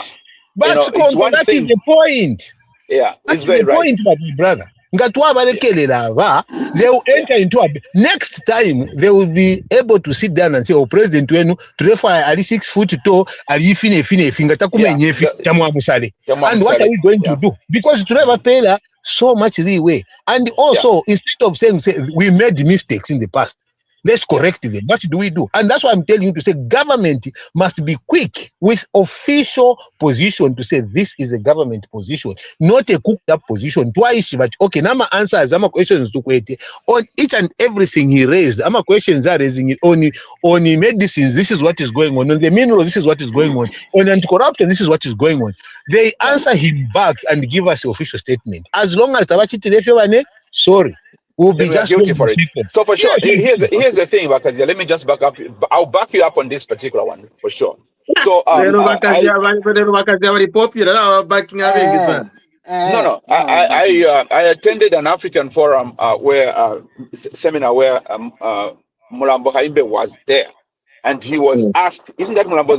But that is the point. Yeah, that's the point, my brother. They will enter into next time they will be able to sit down and say, oh, President Wenu, ali 6 foot tall, ali fine. And what are we going to do? Because Trevor Payla so much leeway. And also, instead of saying we made mistakes in the past, let's correct them. What do we do? And that's why I'm telling you to say government must be quick with official position to say this is a government position, not a cooked up position. Twice, but okay, now my answers, my questions to Kwete on each and everything he raised. My questions are raising it on medicines. This is what is going on. On the minerals, this is what is going on. On anti-corruption, this is what is going on. They answer him back and give us the official statement. As long as sorry. We'll be just guilty for it. So for sure, here's the thing, Bakazia. Let me just back up. I'll back you up on this particular one for sure. So I attended an African forum seminar where Mulambo Haimbe was there, and he was asked, isn't that Mulambo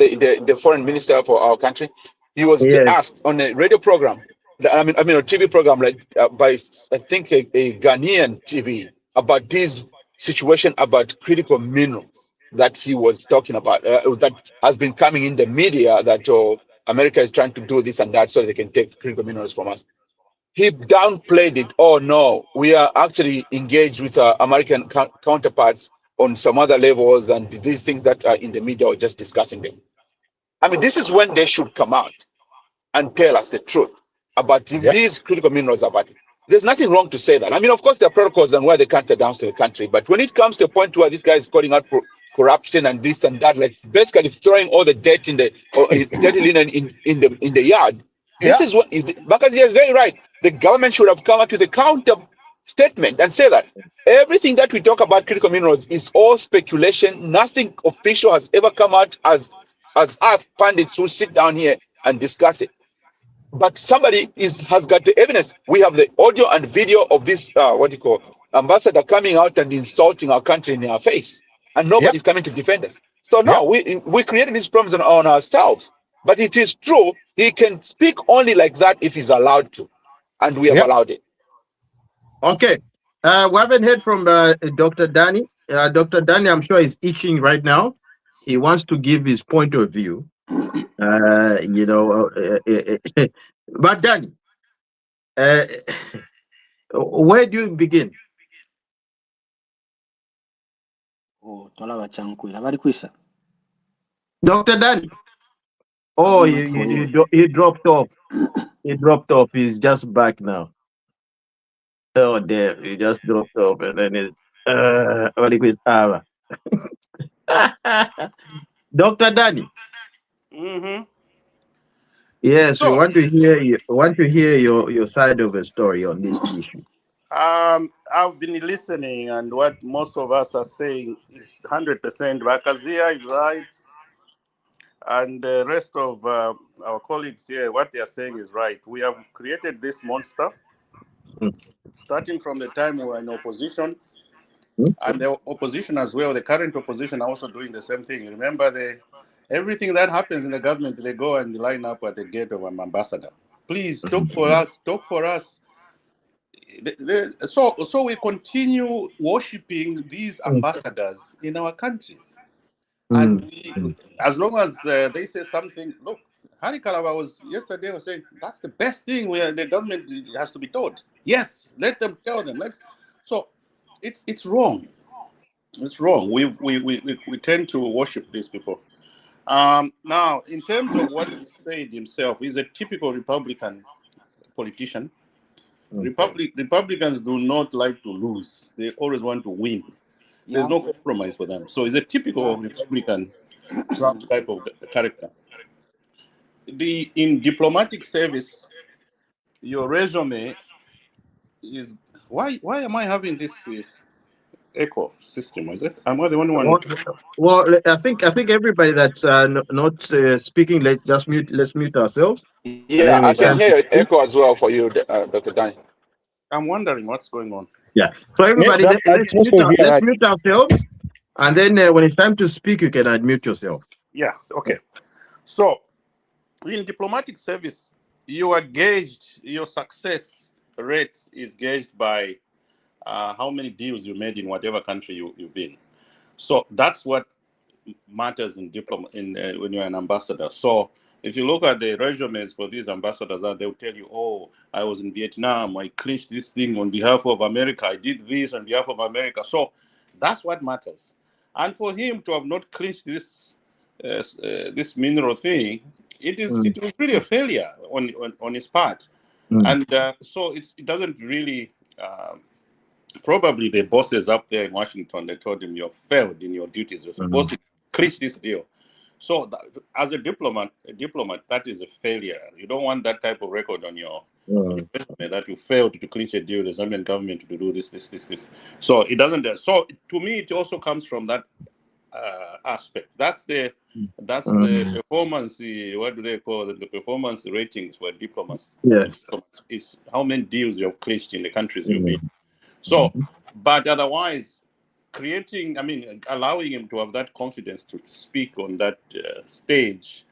the foreign minister for our country? He was asked on a radio program. I mean, a TV program by I think a Ghanaian TV about this situation about critical minerals that he was talking about that has been coming in the media that America is trying to do this and that so they can take critical minerals from us. He downplayed it. Oh no, we are actually engaged with our American counterparts on some other levels, and these things that are in the media are just discussing them. I mean, this is when they should come out and tell us the truth about these critical minerals about it. There's nothing wrong to say that. I mean, of course, there are protocols and where they can't announce to the country, but when it comes to a point where this guy is calling out corruption and this and that, like basically throwing all the dirt in the yard. This is what because he is very right. The government should have come up with a counter statement and say that everything that we talk about critical minerals is all speculation. Nothing official has ever come out as us pundits who sit down here and discuss it. But somebody has got the evidence. We have the audio and video of this ambassador coming out and insulting our country in our face, and nobody's coming to defend us. So no, we created these problems on ourselves. But it is true, he can speak only like that if he's allowed to, and we have allowed it. Okay, we haven't heard from Dr. Danny. Dr. Danny, I'm sure is itching right now. He wants to give his point of view. But Danny, where do you begin? Oh, tolaba chankwila. Bali kwisa. Dr. Danny? I'll Oh, wait for you. he dropped off. He dropped off. He's just back now. Oh, damn. He just dropped off. And then it's, what is Ara? Dr. Danny? Mm-hmm. Yes, we So, want to hear your side of the story on this issue. I've been listening, and what most of us are saying is 100%. Bakazia is right, and the rest of our colleagues here, what they are saying is right. We have created this monster, Mm. starting from the time we were in opposition, Mm. and the opposition as well. The current opposition are also doing the same thing. Remember, everything that happens in the government, they go and line up at the gate of an ambassador. Please talk for us. Talk for us. So we continue worshiping these Mm. ambassadors in our countries, and Mm. as long as they say something, look, Hari Kalaba was yesterday was saying that's the best thing where the government has to be told. Yes, let them tell them. So it's wrong. It's wrong. We tend to worship these people. Now, in terms of what he said himself, he's a typical Republican politician. Mm. Republicans do not like to lose. They always want to win. There's Yeah. no compromise for them. So it's a typical Republican Trump type of character. In diplomatic service, your resume is why am I having this echo system? Is it? Am I the only one? Well, I think everybody that's not speaking, let's mute ourselves, and Yeah, then when I it's can time to hear it speak. echo as well for you, Dr. Dan. I'm wondering what's going on. Yeah. So everybody, That's also here. let's mute ourselves, and then when it's time to speak, you can unmute yourself. Yeah. Okay. So in diplomatic service, you are gauged. Your success rate is gauged by how many deals you made in whatever country you've been. So that's what matters in when you're an ambassador. So if you look at the resumes for these ambassadors, they'll tell you, "Oh, I was in Vietnam. I clinched this thing on behalf of America. I did this on behalf of America." So that's what matters. And for him to have not clinched this mineral thing, it was really a failure on his part. Mm. And so it doesn't really. Probably the bosses up there in Washington, they told him you've failed in your duties. You're supposed to clinch this deal. So as a diplomat, that is a failure. You don't want that type of record on your resume that you failed to clinch a deal with the Zambian government to do this. So it doesn't. So to me, it also comes from that aspect. That's the performance. What do they call it? The performance ratings for diplomats. Yes. Is how many deals you have clinched in the countries you've been. So, but otherwise, allowing him to have that confidence to speak on that stage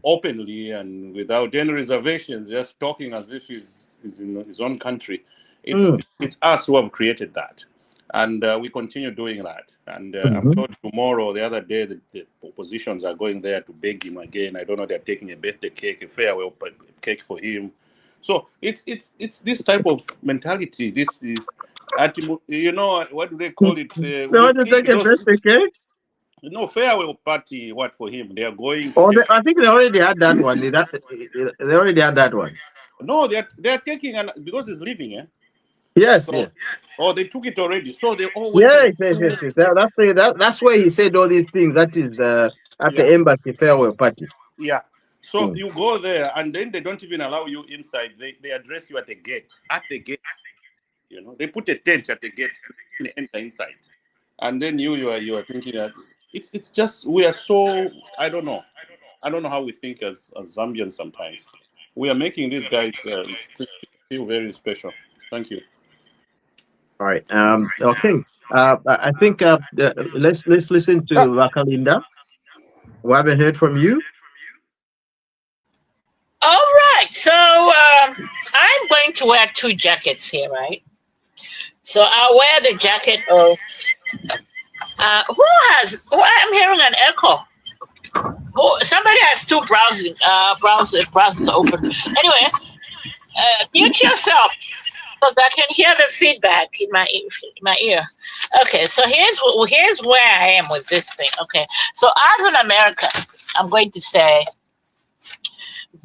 openly and without any reservations, just talking as if he's in his own country. It's us who have created that, and we continue doing that. And I'm told tomorrow, the other day, the oppositions are going there to beg him again. I don't know, they're taking a birthday cake, a farewell cake for him. So it's this type of mentality. This is, what do they call it? They want to take a birthday cake? Farewell party. What for him? They are going to. Oh, I think they already had that one. They already had that one. No, they are taking because he's leaving. Yes, So, yes. Oh, they took it already. So they all Yes. That's where he said all these things. That is at the embassy farewell party. Yeah. So you go there, and then they don't even allow you inside. They address you at the gate. At the gate, they put a tent at the gate. You enter inside, and then you are thinking that it's just we are so I don't know how we think as Zambians sometimes. We are making these guys feel very special. Thank you. All right. Okay. I think let's listen to Rakalinda. We haven't heard from you. All right. So I'm going to wear two jackets here, right? So I'll wear the jacket of I'm hearing an echo. Somebody has two browsers open. Anyway, Mute yourself, because I can hear the feedback in my ear. Okay, so here's where I am with this thing. Okay, so as an American, I'm going to say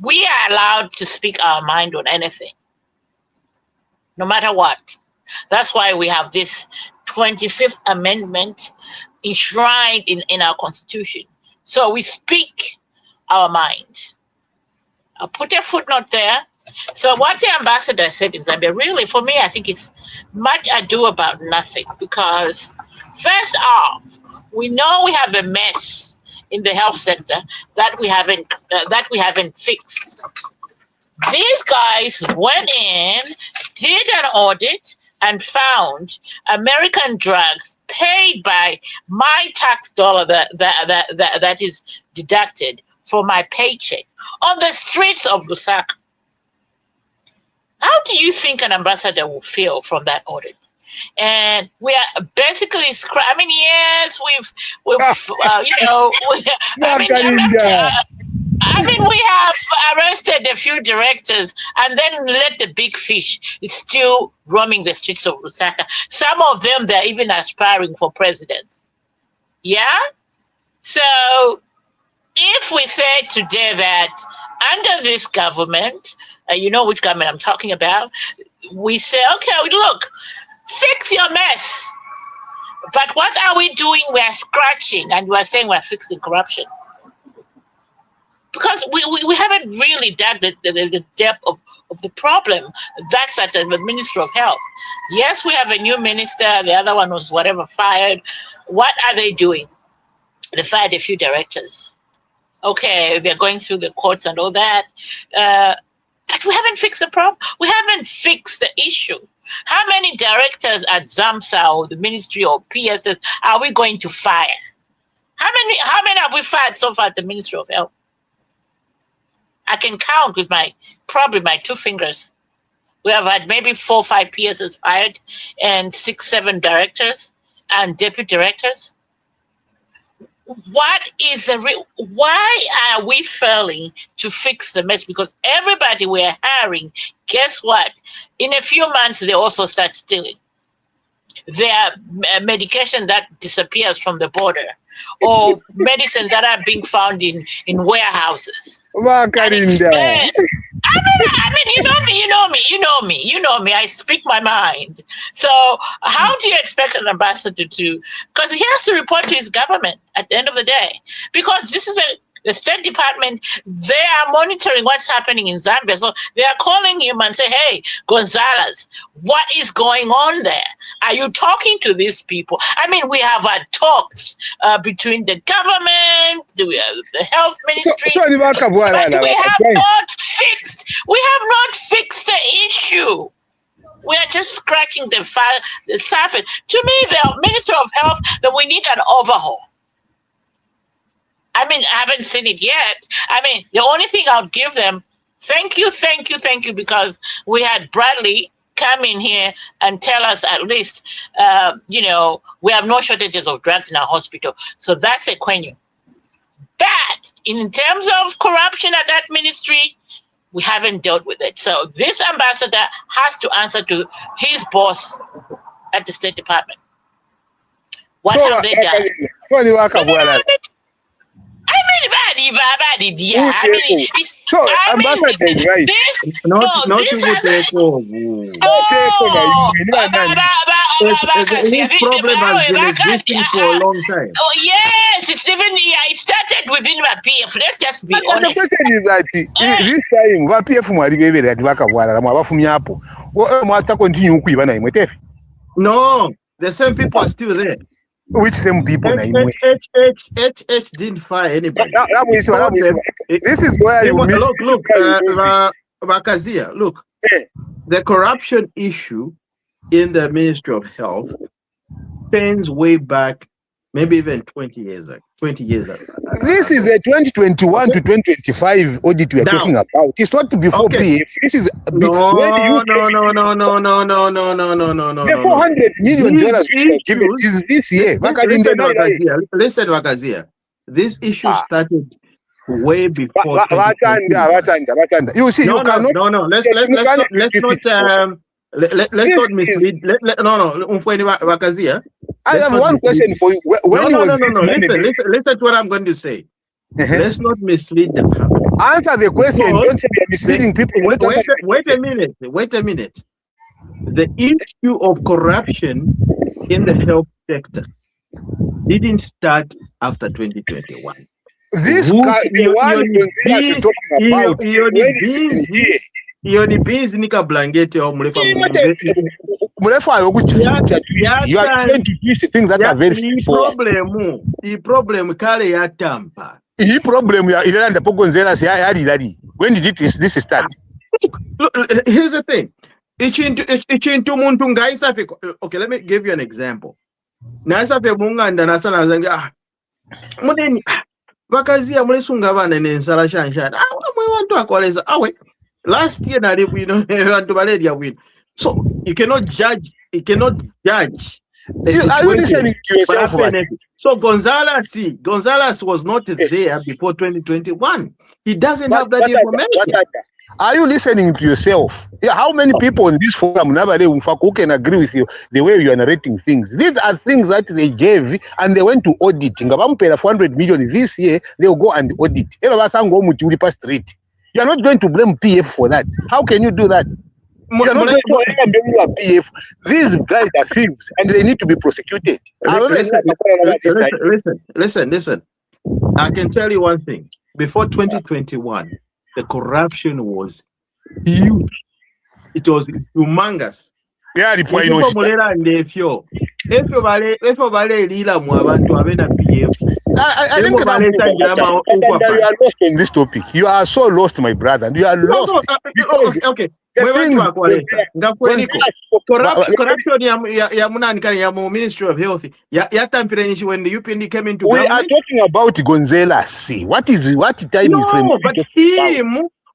we are allowed to speak our mind on anything, no matter what. That's why we have this 25th Amendment enshrined in our Constitution. So we speak our mind. I'll put a footnote there. So what the ambassador said in Zambia, really, for me, I think it's much ado about nothing, because first off, we know we have a mess in the health sector that we haven't fixed. These guys went in, did an audit, and found American drugs paid by my tax dollar that is deducted from my paycheck on the streets of Lusaka. How do you think an ambassador will feel from that audit? And we are basically, I mean, yes, we have arrested a few directors, and then let the big fish is still roaming the streets of Lusaka. Some of them, they're even aspiring for presidents. Yeah? So if we say today that under this government, you know which government I'm talking about, we say, okay, look, fix your mess. But what are we doing? We're scratching, and we're saying we're fixing corruption. Because we haven't really done the depth of the problem. That's at the Ministry of Health. Yes, we have a new minister. The other one was whatever fired. What are they doing? They fired a few directors. Okay, they're going through the courts and all that. But we haven't fixed the problem. We haven't fixed the issue. How many directors at ZAMSA or the Ministry or PSS are we going to fire? How many have we fired so far at the Ministry of Health? I can count with probably my two fingers. We have had maybe 4 or 5 PSS fired and 6, 7 directors and deputy directors. Why are we failing to fix the mess? Because everybody we're hiring, guess what? In a few months, they also start stealing. Their medication that disappears from the border, or medicine that are being found in warehouses. I mean, you know me. I speak my mind. So how do you expect an ambassador to? Because he has to report to his government at the end of the day. Because this is the State Department, they are monitoring what's happening in Zambia. So they are calling him and say, hey, Gonzalez, what is going on there? Are you talking to these people? I mean, we have had talks between the government, the health ministry, but we have not fixed the issue. We are just scratching the surface. To me, the Minister of Health, that we need an overhaul. I mean, I haven't seen it yet. I mean, the only thing I'll give them, thank you, because we had Bradley come in here and tell us at least, we have no shortages of drugs in our hospital. So that's a quenyu. But in terms of corruption at that ministry, we haven't dealt with it. So this ambassador has to answer to his boss at the State Department. What have they done? Problem has been existing for a long time. Oh yes, it's even it started within my PF. Let's just be honest. The question is that this time what PF No, the same people are still there. Which same people? H didn't fire anybody. This is where you miss. Look, Wakazia, look. The corruption issue in the Ministry of Health spans way back, maybe even 20 years ago. This is a 2021 to 2025 audit we are talking about. It's not before PF. This is no. The $400 million given is this year. Listen, Wakazia. This issue started way before. You see, you cannot. No. Let's not mislead. I have one question for you. Listen to what I'm going to say. Let's not mislead the public. Answer the question. Don't say you're misleading people. Wait a minute. The issue of corruption in the health sector didn't start after 2021. This guy, the one is talking about, the beans nika blanket or you are trying to use things that are very simple. The problem kale yatampa. The problem ya ilanda pogonzela si hadi. When did this start? Look, here's the thing. Okay, let me give you an example. Naisafe munganda nasana zanga. Muneni vakazia mulesunga vana nensala shanshana. Mwe wantu akoleza. Last year na live wantu baledia win. So you cannot judge. Are you listening to yourself? So Gonzalez was not there before 2021. He doesn't have that information. Are you listening to yourself? How many people in this forum who can agree with you the way you are narrating things? These are things that they gave and they went to audit. 400 million this year, they'll go and audit. You are not going to blame PF for that. How can you do that? You are not going to blame PF. These guys are thieves and they need to be prosecuted. Listen. I can tell you one thing. Before 2021, the corruption was huge. It was humongous. Yeah, the point was. I think you are lost in this topic. You are so lost, my brother. You are lost. Okay. Corruption ya Ministry of Health when the UPND came into government. We are talking about Gonzalez. What time is frame? But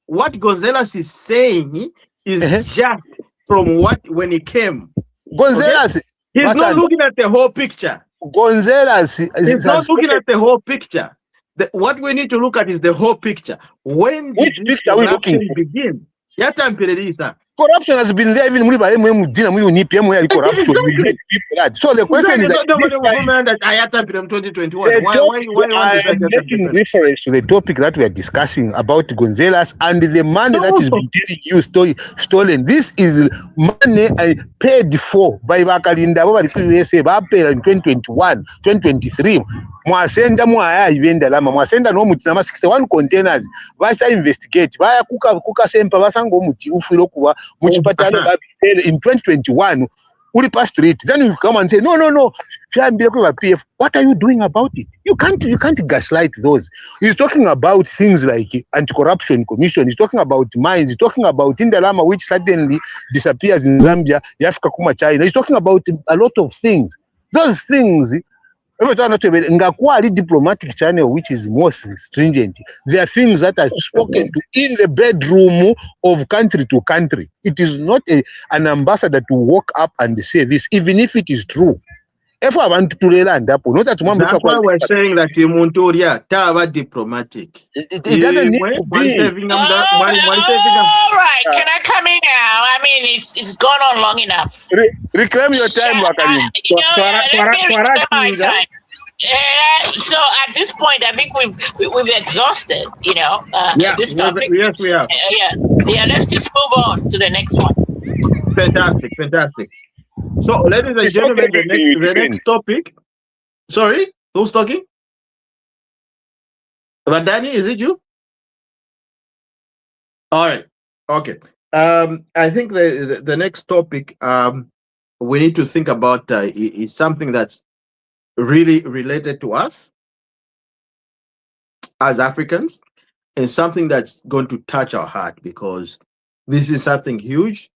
what Gonzalez is saying is just from when he came. Gonzalez, he's not looking at the whole picture. Gonzalez is not looking at the whole picture. What we need to look at is the whole picture. When did this corruption begin? Corruption has been there even corruption. So the question is that 2021. Why making reference to the topic that we are discussing about Gonzalez and the money that is being stolen. This is money paid for by Bakalinda USA in 2021, 2023. Mwasenda ibenda lama mwasenda no muti na 61 containers basa investigate baya kuka sempa basango muti ufiro kuwa muchipatalo in 2021 uli past rate. Then you come and say no PF. What are you doing about it? You can't gaslight those. He's talking about things like anti-corruption commission. He's talking about mines. He's talking about Indalama, which suddenly disappears in Zambia, Yafka Kuma, China. He's talking about a lot of things. Those things diplomatic channel which is most stringent. There are things that are spoken to in the bedroom of country to country. It is not an ambassador to walk up and say this, even if it is true. If I want to land up, not that one. That's why we're saying that Montoria Tava diplomatic. It doesn't need to be. All right, can I come in now? I mean, it's gone on long enough. Reclaim your time, Wakalim. Let me reclaim my time. So at this point, I think we've exhausted, this topic. Yes, we have. Yeah. Let's just move on to the next one. Fantastic. So, ladies and gentlemen, the next topic. Sorry, who's talking? Danny, is it you? All right. Okay. I think the next topic we need to think about is something that's really related to us as Africans, and something that's going to touch our heart, because this is something huge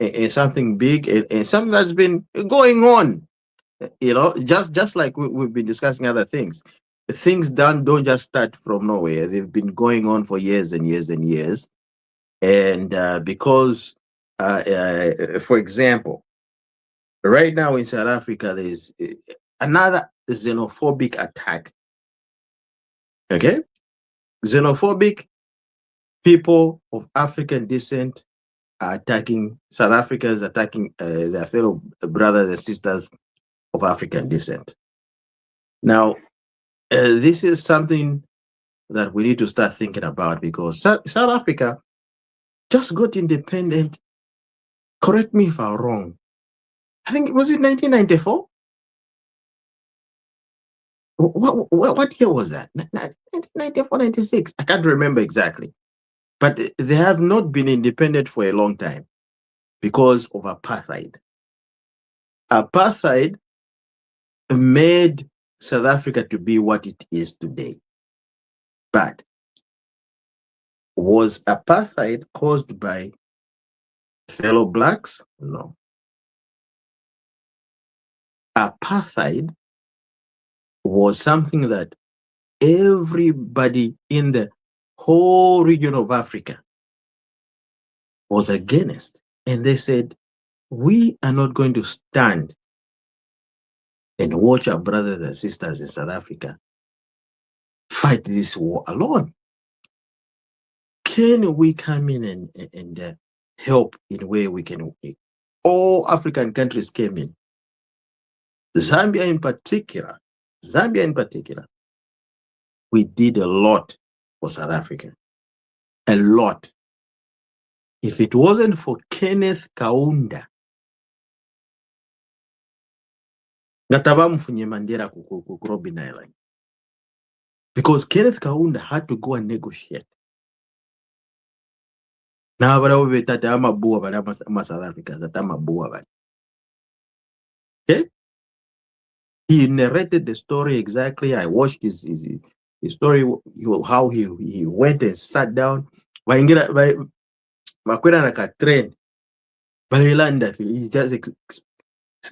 and something big and something that's been going on, just like we've been discussing other things. Things don't just start from nowhere. They've been going on for years and years and years. And because, for example, right now in South Africa, there's another xenophobic attack. Okay? xenophobic people of African descent are attacking South Africans, attacking their fellow brothers and sisters of African descent. Now, this is something that we need to start thinking about, because South Africa just got independent. Correct me if I'm wrong. I think it was in 1994. What year was that? 1994, 96. I can't remember exactly. But they have not been independent for a long time because of apartheid. Apartheid made South Africa to be what it is today. But was apartheid caused by fellow blacks? No. Apartheid was something that everybody in the whole region of Africa was against. And they said, we are not going to stand and watch our brothers and sisters in South Africa fight this war alone. Can we come in and help in a way we can? All African countries came in. Zambia in particular, we did a lot for South Africa. A lot. If it wasn't for Kenneth Kaunda, ngatabamufunye Mandela ku Robben Island. Because Kenneth Kaunda had to go and negotiate. Now, South Africa, okay? He narrated the story exactly. I watched his story, how he went and sat down. He's just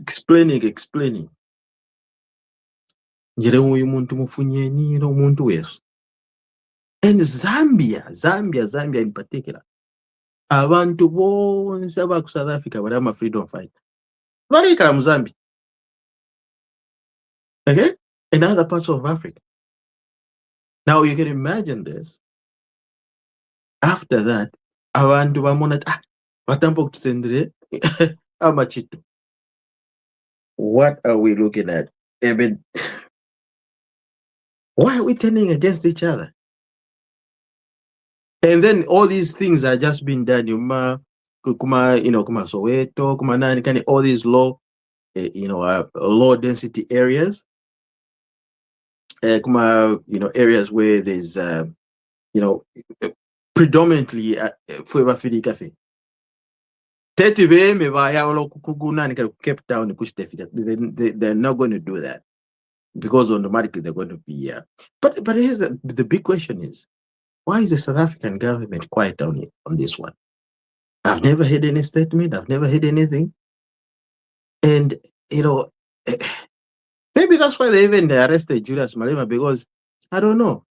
explaining. And Zambia in particular. Abantu bonse aba South Africa barama freedom fight. Barikala mu Zambia. Okay? In other parts of Africa. Now you can imagine this. After that, abantu bamona batambo kutsendere amachito. What are we looking at? I mean, why are we turning against each other? And then all these things are just being done. Kuma Soweto, kuma nani, all these low, low density areas. Areas where there's, predominantly Fueba Fidi Cafe. Cape Town, they're not going to do that because automatically they're going to be here. But here's the big question is, why is the South African government quiet on this one? I've never heard any statement. I've never heard anything. And, maybe that's why they even arrested Julius Malema, because, I don't know.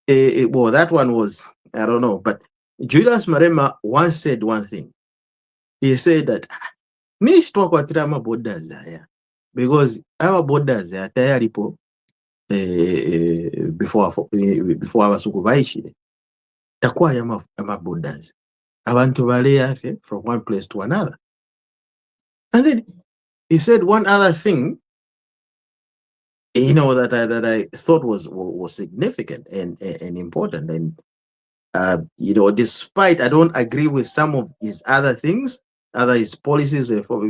Well, that one was, I don't know. But Julius Malema once said one thing. He said that, Nish talk about our borders there. Because our borders are terrible before our supervision. Takwa yama borders. Abantu bale from one place to another. And then he said one other thing, that I thought was significant and important. And despite I don't agree with some of his other things, his policies for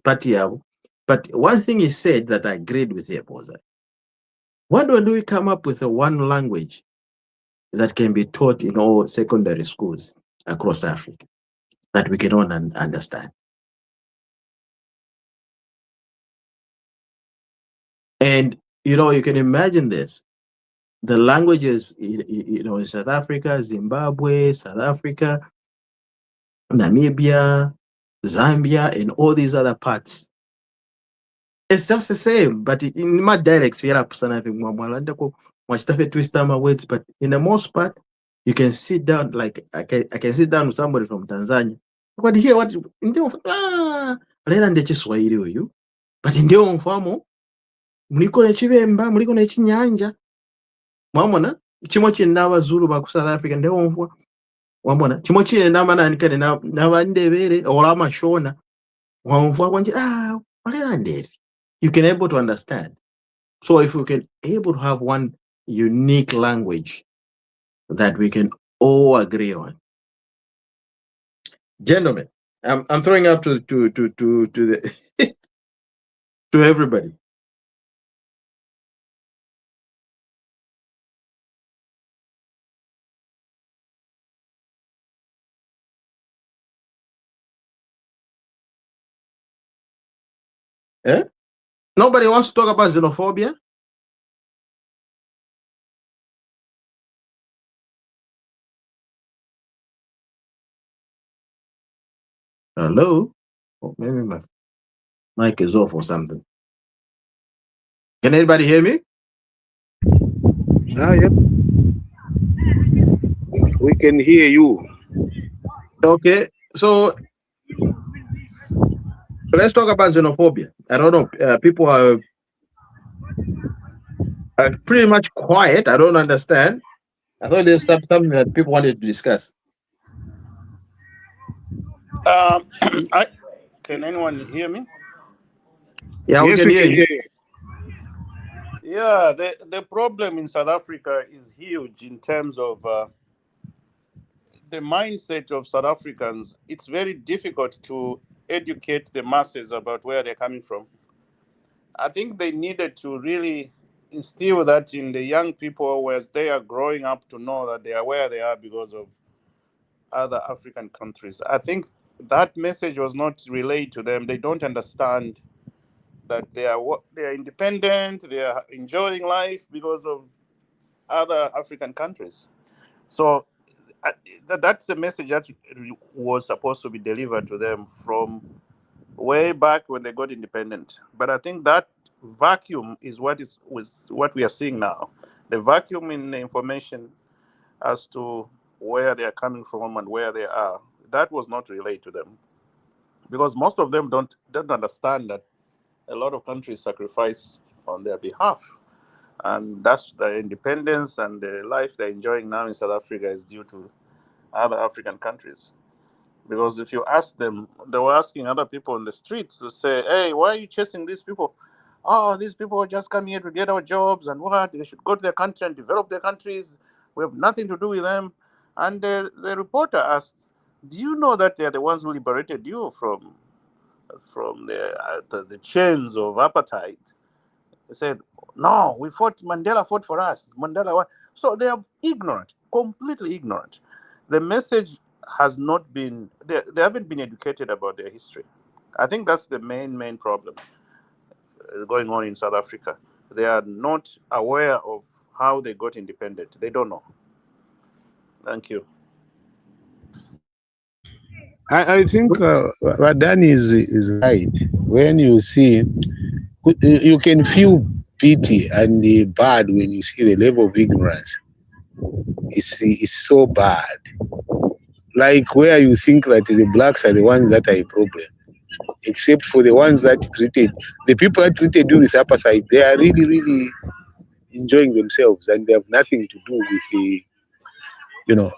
party, but one thing he said that I agreed with him was that, why don't we come up with a one language that can be taught in all secondary schools across Africa that we can all understand? And you can imagine this. The languages, in South Africa, Zimbabwe, South Africa, Namibia, Zambia, and all these other parts, it's just the same. But in my dialects, but in the most part, you can sit down, like I can sit down with somebody from Tanzania. But here, what but in the mliko nechibemba, mliko nechinyanja. Mwamona, chimwe chine n'abazulu ba ku South Africa ndewomvwa wambona chimwe chine n'amananikane n'abandebere or amashona wamvwa kwanje walera nderi. You can able to understand. So if we can able to have one unique language that we can all agree on. Gentlemen, I'm throwing up to the to everybody. Eh? Nobody wants to talk about xenophobia? Hello? Oh, maybe my mic is off or something. Can anybody hear me? Yep. We can hear you. Okay, so let's talk about xenophobia. I don't know. People are pretty much quiet. I don't understand. I thought there's something that people wanted to discuss. Can anyone hear me? Yeah, yes, we can hear you. Yeah, the problem in South Africa is huge in terms of the mindset of South Africans. It's very difficult to educate the masses about where they're coming from. I think they needed to really instill that in the young people as they are growing up to know that they are where they are because of other African countries. I think that message was not relayed to them. They don't understand that they are independent, they are enjoying life because of other African countries. So that's the message that was supposed to be delivered to them from way back when they got independent. But I think that vacuum is what we are seeing now. The vacuum in the information as to where they are coming from and where they are, that was not relayed to them, because most of them don't understand that a lot of countries sacrifice on their behalf, and that's the independence and the life they're enjoying now in South Africa is due to other African countries. Because if you ask them, they were asking other people in the streets to say, hey, why are you chasing these people? Oh, these people just come here to get our jobs and what? They should go to their country and develop their countries. We have nothing to do with them. And the reporter asked, do you know that they're the ones who liberated you from the chains of apartheid? They said, no, Mandela fought for us. Mandela won. So they are ignorant, completely ignorant. The message has not been, they haven't been educated about their history. I think that's the main problem going on in South Africa. They are not aware of how they got independent. They don't know. Thank you. I think what Dan is right. When you see, you can feel pity and bad when you see the level of ignorance. It's so bad. Like where you think that the blacks are the ones that are a problem, except for the ones that the people that treated you with apartheid, they are really, really enjoying themselves and they have nothing to do with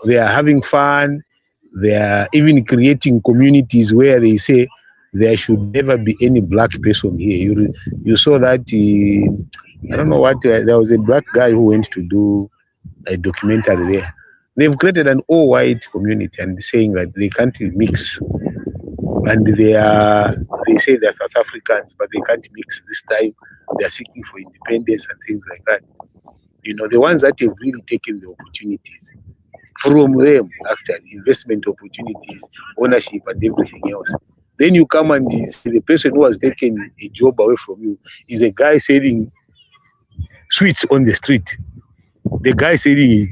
they are having fun. They are even creating communities where they say there should never be any black person here. You saw that, I don't know what, there was a black guy who went to do a documentary there. They've created an all-white community and saying that they can't mix. And they say they're South Africans, but they can't mix this time. They're seeking for independence and things like that. The ones that have really taken the opportunities from them, actually, investment opportunities, ownership, and everything else. Then you come and see the person who has taken a job away from you is a guy selling sweets on the street. The guy selling,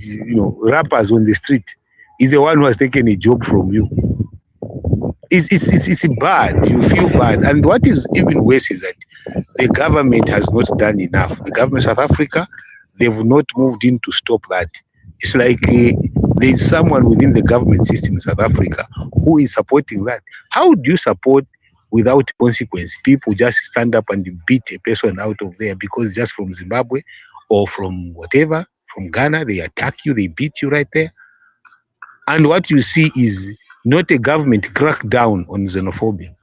rappers on the street is the one who has taken a job from you. It's bad. You feel bad. And what is even worse is that the government has not done enough. The government of South Africa, they've not moved in to stop that. It's like there's someone within the government system in South Africa who is supporting that. How do you support without consequence? People just stand up and beat a person out of there because just from Zimbabwe or from whatever, from Ghana, they attack you, they beat you right there. And what you see is not a government crackdown on xenophobia.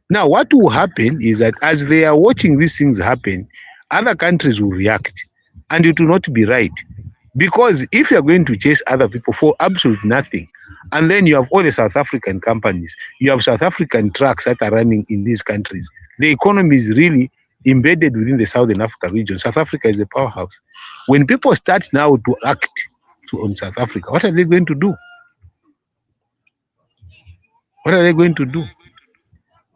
Now, what will happen is that as they are watching these things happen, other countries will react, and it will not be right. Because if you're going to chase other people for absolute nothing, and then you have all the South African companies, you have South African trucks that are running in these countries, the economy is really embedded within the Southern Africa region. South Africa is a powerhouse. When people start now to act on South Africa, what are they going to do? What are they going to do?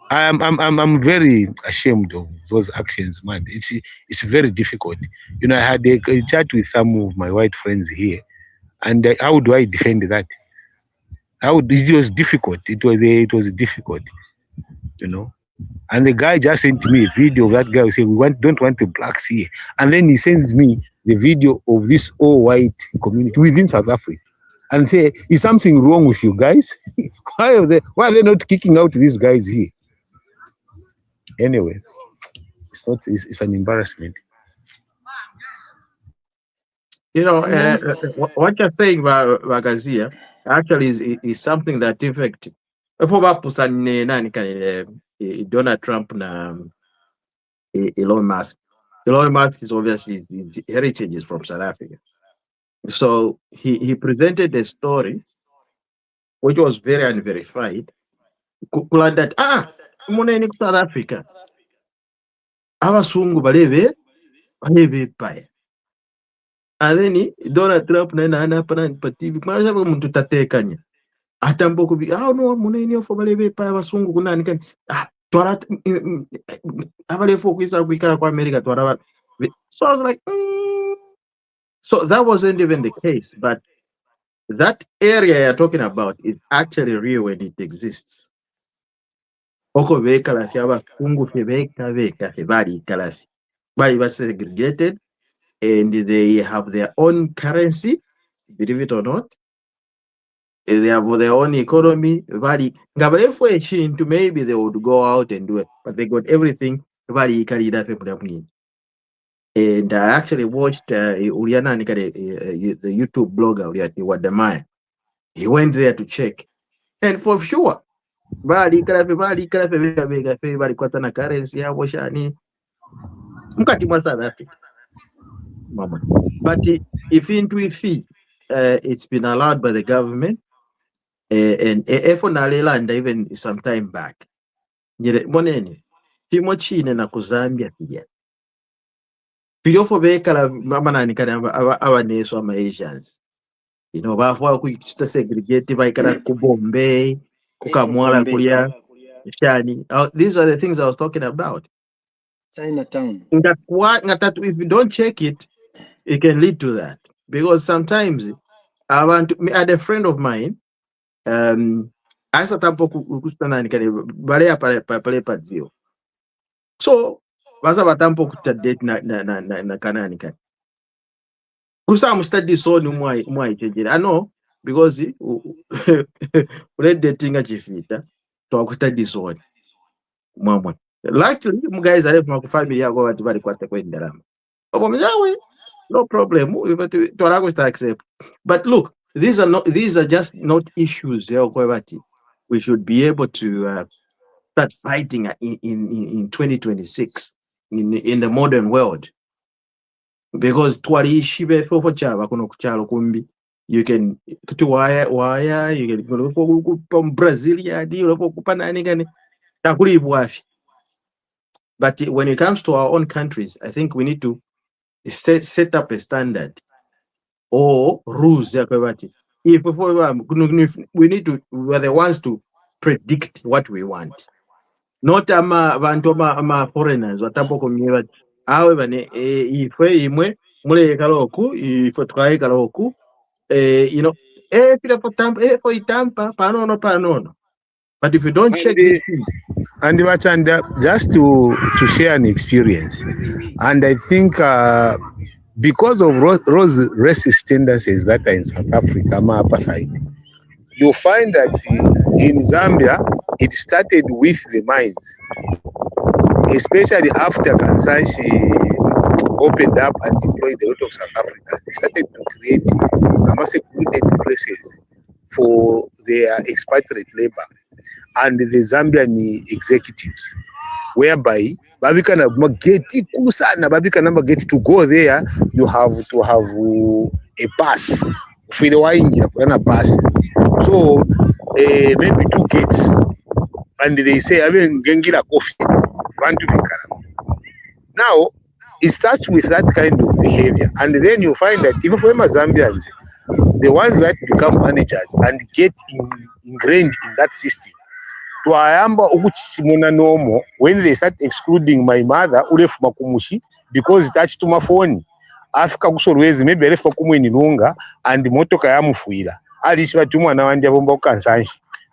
I'm very ashamed of those actions, man. It's very difficult. You know, I had a chat with some of my white friends here, and how do I defend that? It was difficult. It was difficult, you know. And the guy just sent me a video of that guy saying don't want the blacks here, and then he sends me the video of this all white community within South Africa, and say, is something wrong with you guys? why are they not kicking out these guys here? Anyway, it's an embarrassment. You know, what you're saying about Gazia actually is something that in fact Donald Trump na Elon Musk. Elon Musk is obviously his heritage is from South Africa. So he presented a story which was very unverified. That muneni South Africa. Abasungu balebe paya. And then Donald Trump na pativi kwanza muntu tatekanya. Atambo kubi no muneni ofo balebe paya abasungu kunani kan twara abalefo kwisa kwikala kwa America twara. So I was like so that wasn't even the case, but that area you're talking about is actually real when it exists. Oko vekala fiaba kungu veka bari kalafi. Bari was segregated and they have their own currency, believe it or not. They have their own economy. Bari ngabalefu to maybe they would go out and do it, but they got everything. Bari karida fe. And I actually watched the YouTube blogger Redtagmedia. He went there to check, and for sure, bali kwatana currency ya boshani mkati mwa South Africa. Mama. But if it's been allowed by the government, and and even some time back. Moneni, Timochine na kuzambia pia. Pilofo bekala mama nani kana our neso ama Asians. You know, bafwa ku segregate baikala ku Bombay, ku Kamwala kulia, Shani. These are the things I was talking about. Chinatown. If you don't check it, it can lead to that. Because sometimes I had a friend of mine, I saw tampo kustana nikane balea pale padzio. So basa batampo kutadate na kanani kan. Kusa mustadi so ni mwa ichenjera. I know because red dating achifita to akutadi so mwa. Luckily you guys are from family yako watu bali kwata kwa ndarama. No problem. But look, these are just not issues. We should be able to start fighting in 2026 in the modern world. Because you can wire you can go from Brazil but when it comes to our own countries, I think we need to set up a standard or rules. If we need to, we're the ones to predict what we want. Not ama foreigners watapoko mnyeva however ife imwe mule kaloku ife twaye kaloku you know pila for itampa panono. But if you don't check this thing, and just to share an experience, and I think because of those racist tendencies that are in South Africa, apartheid, you find that in Zambia it started with the mines, especially after Kansanshi opened up and deployed a lot of South Africans. They started to create, I must say, good places for their expatriate labor and the Zambian executives, whereby babikana mageti kusana babikana mageti to go there. You have to have a pass. For the wine, you have a pass. So maybe 2 gates, and they say I mean gengira coffee. Want to be now. It starts with that kind of behavior, and then you find that even for Zambians, the ones that become managers and get ingrained in that system, when they start excluding my mother, because that's to my phone, Africa always maybe left for and the motoka yamufuira.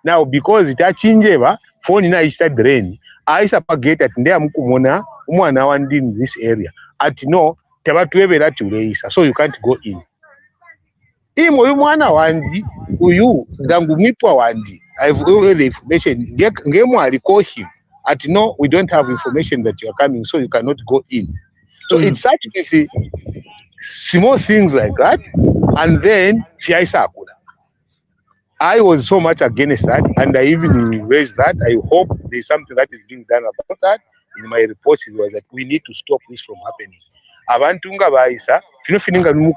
Now, because it change phone na is drain, I get at Ndeamukumona, Umana in this area. At no, so you can't go in. Imo mwana wandi uyu dangu mipwa wandi. I've already the information. Ngemo I recall him. At no, we don't have information that you are coming, so you cannot go in. So it starts with small things like that, and then I was so much against that, and I even raised that. I hope there's something that is being done about that. In my reports, it was that we need to stop this from happening. Abantunga baisa,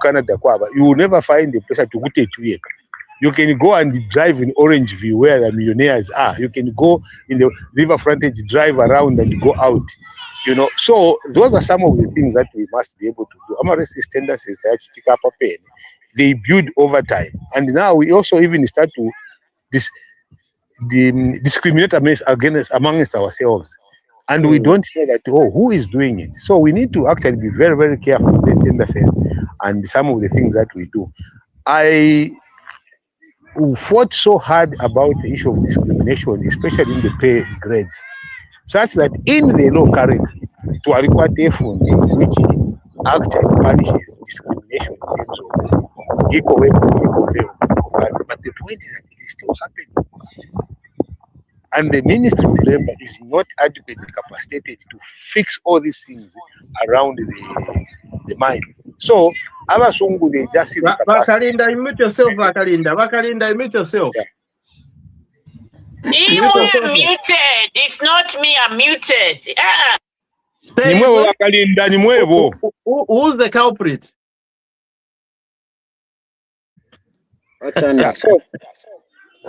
Canada, you will never find a place to go to. You can go and drive in Orangeville where the millionaires are. You can go in the river frontage, drive around and go out. You know, so those are some of the things that we must be able to do. Amarest tendencies they build over time, and now we also even start to discriminate amongst ourselves, and we don't know that who is doing it. So we need to actually be very, very careful with the tendencies and some of the things that we do. I fought so hard about the issue of discrimination, especially in the pay grades, such that in the law currently, to a required which actually punishes discrimination in terms of equal way, but the point is that it is still happening. And the Ministry of Labor is not adequately capacitated to fix all these things around the mines. So, Abasungu, they just see the capacity. Bakalinda, you mute yourself, Bakalinda, you mute yourself. You are muted. It's not me, I'm muted. Who's the culprit? Yeah,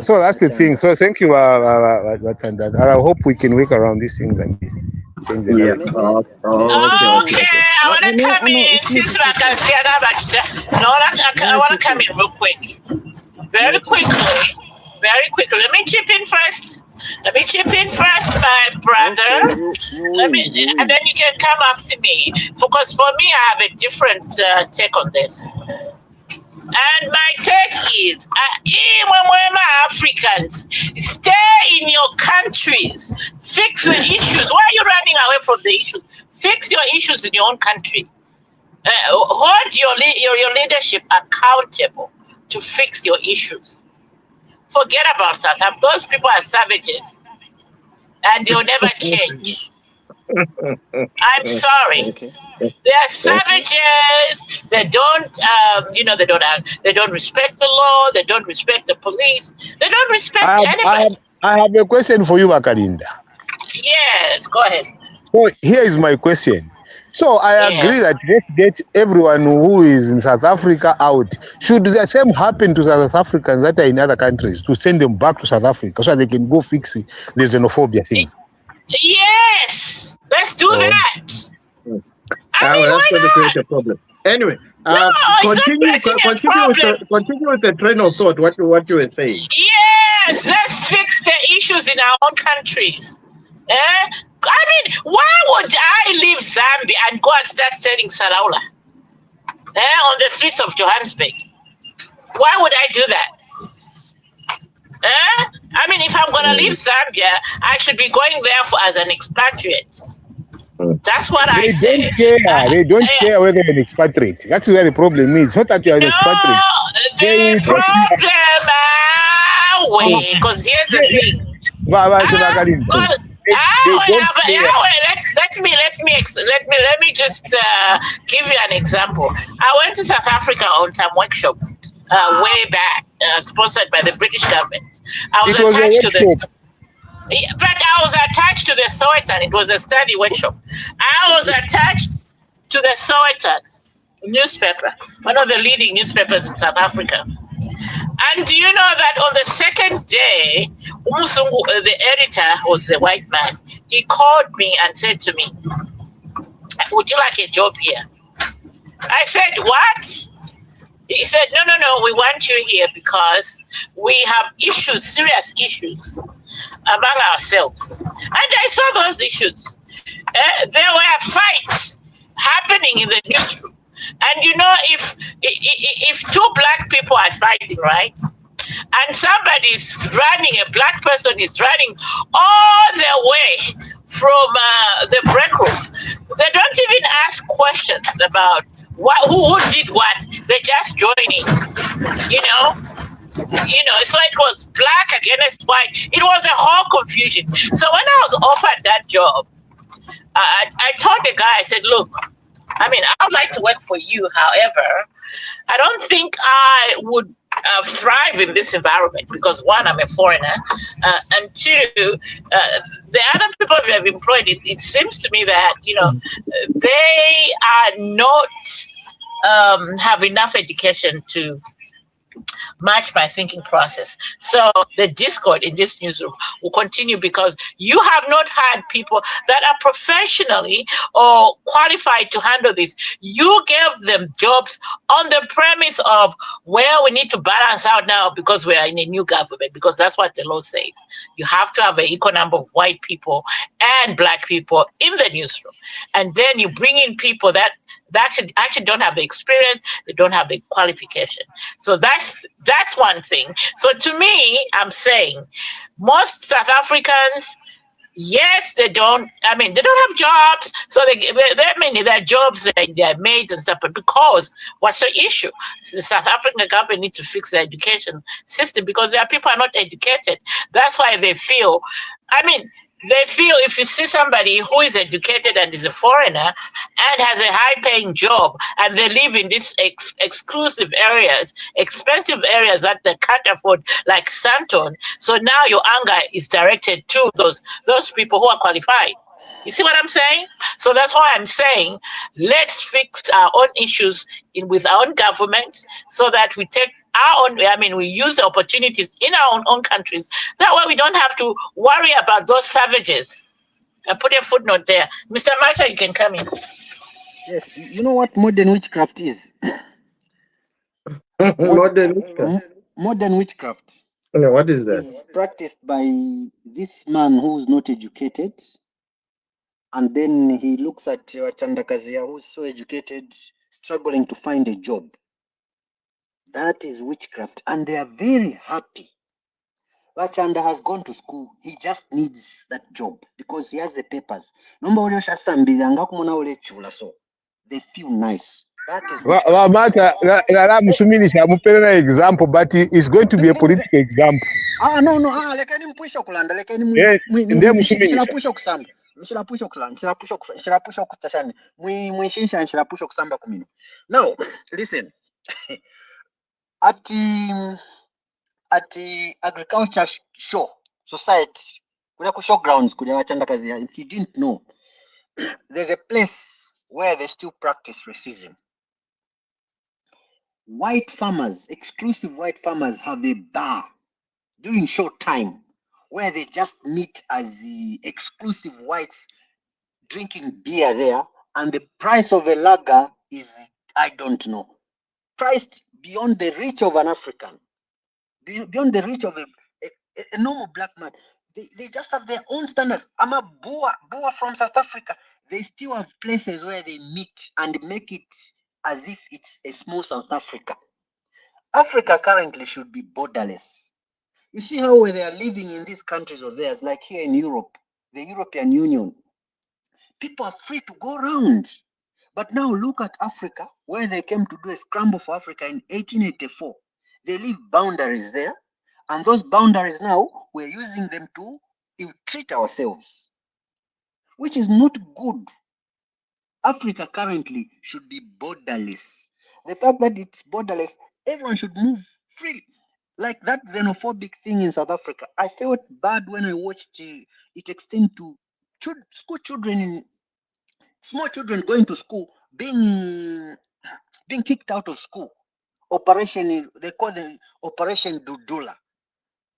so that's the thing. So thank you, Watanda. I hope we can work around these things and change the narrative. Okay. I want to come in. Since I can see I want to come in real quick. Very quickly. Let me chip in first. My brother. And then you can come after me. Because for me, I have a different take on this. And my take is, Africans, stay in your countries, fix the issues. Why are you running away from the issues? Fix your issues in your own country. Hold your leadership accountable to fix your issues. Forget about South Africa. Those people are savages, and they'll never change. I'm sorry. Okay. They are savages. They don't, they don't respect the law. They don't respect the police. They don't respect anybody. I have a question for you, Bakalinda. Yes, go ahead. So here is my question. So I agree that let's get everyone who is in South Africa out. Should the same happen to South Africans that are in other countries, to send them back to South Africa so they can go fix the xenophobia things? Yes, let's do that. That's going to create a problem. Anyway, continue with the train of thought. What you were saying? Yes, let's fix the issues in our own countries. I mean, why would I leave Zambia and go and start selling Salaula on the streets of Johannesburg? Why would I do that? I mean, if I'm going to leave Zambia, I should be going there as an expatriate. That's what I say. They don't care whether you're an expatriate. That's where the problem is. Not that you're an expatriate. The problem, because here's the thing. Let me just give you an example. I went to South Africa on some workshops way back, sponsored by the British government. I was It was a attached to workshop. the. Yeah, but I was attached to the Sowetan. It was a study workshop. I was attached to the Sowetan newspaper, one of the leading newspapers in South Africa. And do you know that on the second day, Umusungu, the editor, was the white man. He called me and said to me, "Would you like a job here?" I said, "What?" He said, no, we want you here because we have issues, serious issues among ourselves. And I saw those issues. There were fights happening in the newsroom. And you know, if two black people are fighting, right? And somebody's running, a black person is running all the way from the break room. They don't even ask questions about who did what. They're just joining, you know. So it was black against white. It was a whole confusion. So when I was offered that job, I told the guy, I said, look, I mean, I would like to work for you. However, I don't think I would thrive in this environment because, one, I'm a foreigner, and two, the other people we have employed, it seems to me that, they are not have enough education to match my thinking process. So the discord in this newsroom will continue because you have not had people that are professionally or qualified to handle this. You gave them jobs on the premise of, well, we need to balance out now because we are in a new government, because that's what the law says. You have to have an equal number of white people and black people in the newsroom. And then you bring in people that actually don't have the experience, they don't have the qualification. So that's one thing. So to me, I'm saying most South Africans, yes, they don't have jobs. So their jobs, their maids and stuff, but because what's the issue? The South African government needs to fix the education system because their people are not educated. That's why they feel, they feel if you see somebody who is educated and is a foreigner and has a high-paying job and they live in these exclusive areas, expensive areas that they can't afford, like Santon, so now your anger is directed to those people who are qualified. You see what I'm saying? So that's why I'm saying let's fix our own issues with our own governments so that we take our own, we use the opportunities in our own countries. That way we don't have to worry about those savages. I put a footnote there. Mr. Marshall, you can come in. Yes, you know what modern witchcraft is? Modern witchcraft. What is that? Is practiced by this man who's not educated, and then he looks at Chandakazia, who's so educated, struggling to find a job. That is witchcraft, and they are very happy. Wachanda has gone to school. He just needs that job because he has the papers. So they feel nice. That is witchcraft. Example, but it's going to be a political example. No. Lekeni mpwisha kulanda. Lekeni mshirapusha kusamba. Mshirapusha kutashani. Mwishinsha mshirapusha kusamba kumino. Now, listen. At the agriculture show society, kuja showgrounds kuja Wachandakazi. If you didn't know, there's a place where they still practice racism. White farmers, exclusive white farmers, have a bar during show time where they just meet as the exclusive whites drinking beer there, and the price of a lager is, I don't know, priced beyond the reach of an African, beyond the reach of a normal black man. They just have their own standards. I'm a Boer from South Africa. They still have places where they meet and make it as if it's a small South Africa. Africa currently should be borderless. You see how they are living in these countries of theirs, like here in Europe, the European Union. People are free to go around. But now look at Africa, where they came to do a scramble for Africa in 1884. They leave boundaries there, and those boundaries now, we're using them to ill-treat ourselves. which is not good. Africa currently should be borderless. The fact that it's borderless, everyone should move freely. Like that xenophobic thing in South Africa, I felt bad when I watched it extend to school children, small children going to school, being kicked out of school. They call them Operation Dudula.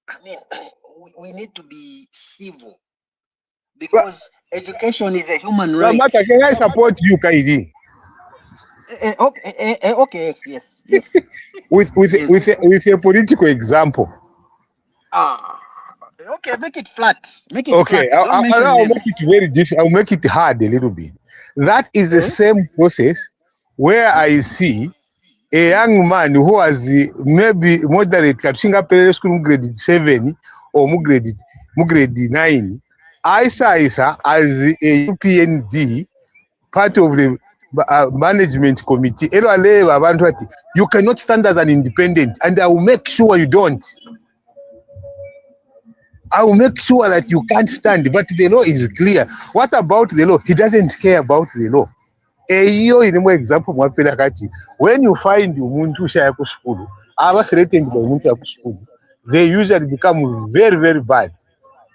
I mean, we need to be civil because education is a human right. Ramata, can I support you, Kaidi? Okay, yes. with a political example. Okay, make it flat. Make it Okay, flat. Don't mention I'll make names. it very difficult. I'll make it hard a little bit. That is the same process where I see a young man who was maybe moderate katushinga primary school grade 7 or grade 9 isa as a UPND part of the management committee. You cannot stand as an independent, and I will make sure you don't. I will make sure that you can't stand, but the law is clear. What about the law? He doesn't care about the law. Eyo ilimu example mwapela kati, when you find umuntu ushaya ku school, aba threatened by umuntu ya ku school, they usually become very, very bad.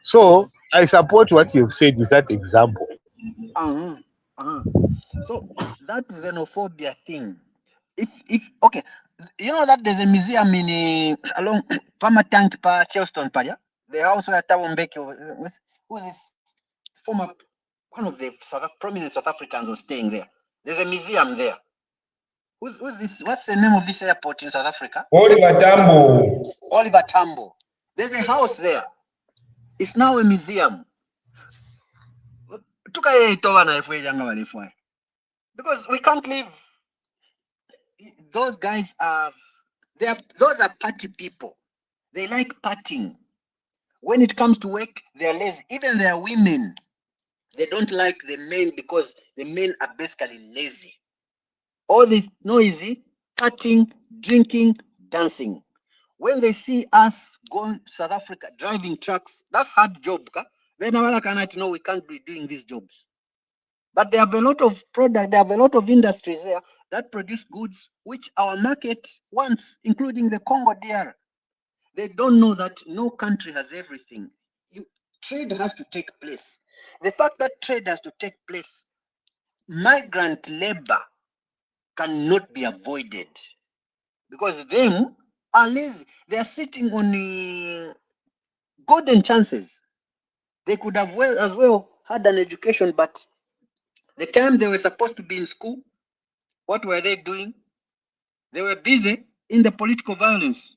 So I support what you've said with that example. So that xenophobia thing, if okay, you know that there's a museum in along Pama Tank Pa Chelston Paria, the house where Thabo Mbeki, who's this former one of the prominent South Africans was staying there. There's a museum there. Who's this? What's the name of this airport in South Africa? Oliver Tambo. Oliver Tambo. There's a house there. It's now a museum. Because we can't live. Those guys those are party people. They like partying. When it comes to work, they're lazy. Even their women, they don't like the men because the men are basically lazy. All this noisy, partying, drinking, dancing. When they see us going to South Africa, driving trucks, that's hard job. Then know we can't be doing these jobs. But there have a lot of products, there have a lot of industries there that produce goods which our market wants, including the Congo DR. They don't know that no country has everything. Trade has to take place. The fact that trade has to take place, migrant labor cannot be avoided because them are lazy. They are sitting on golden chances. They could have as well had an education, but the time they were supposed to be in school, what were they doing? They were busy in the political violence,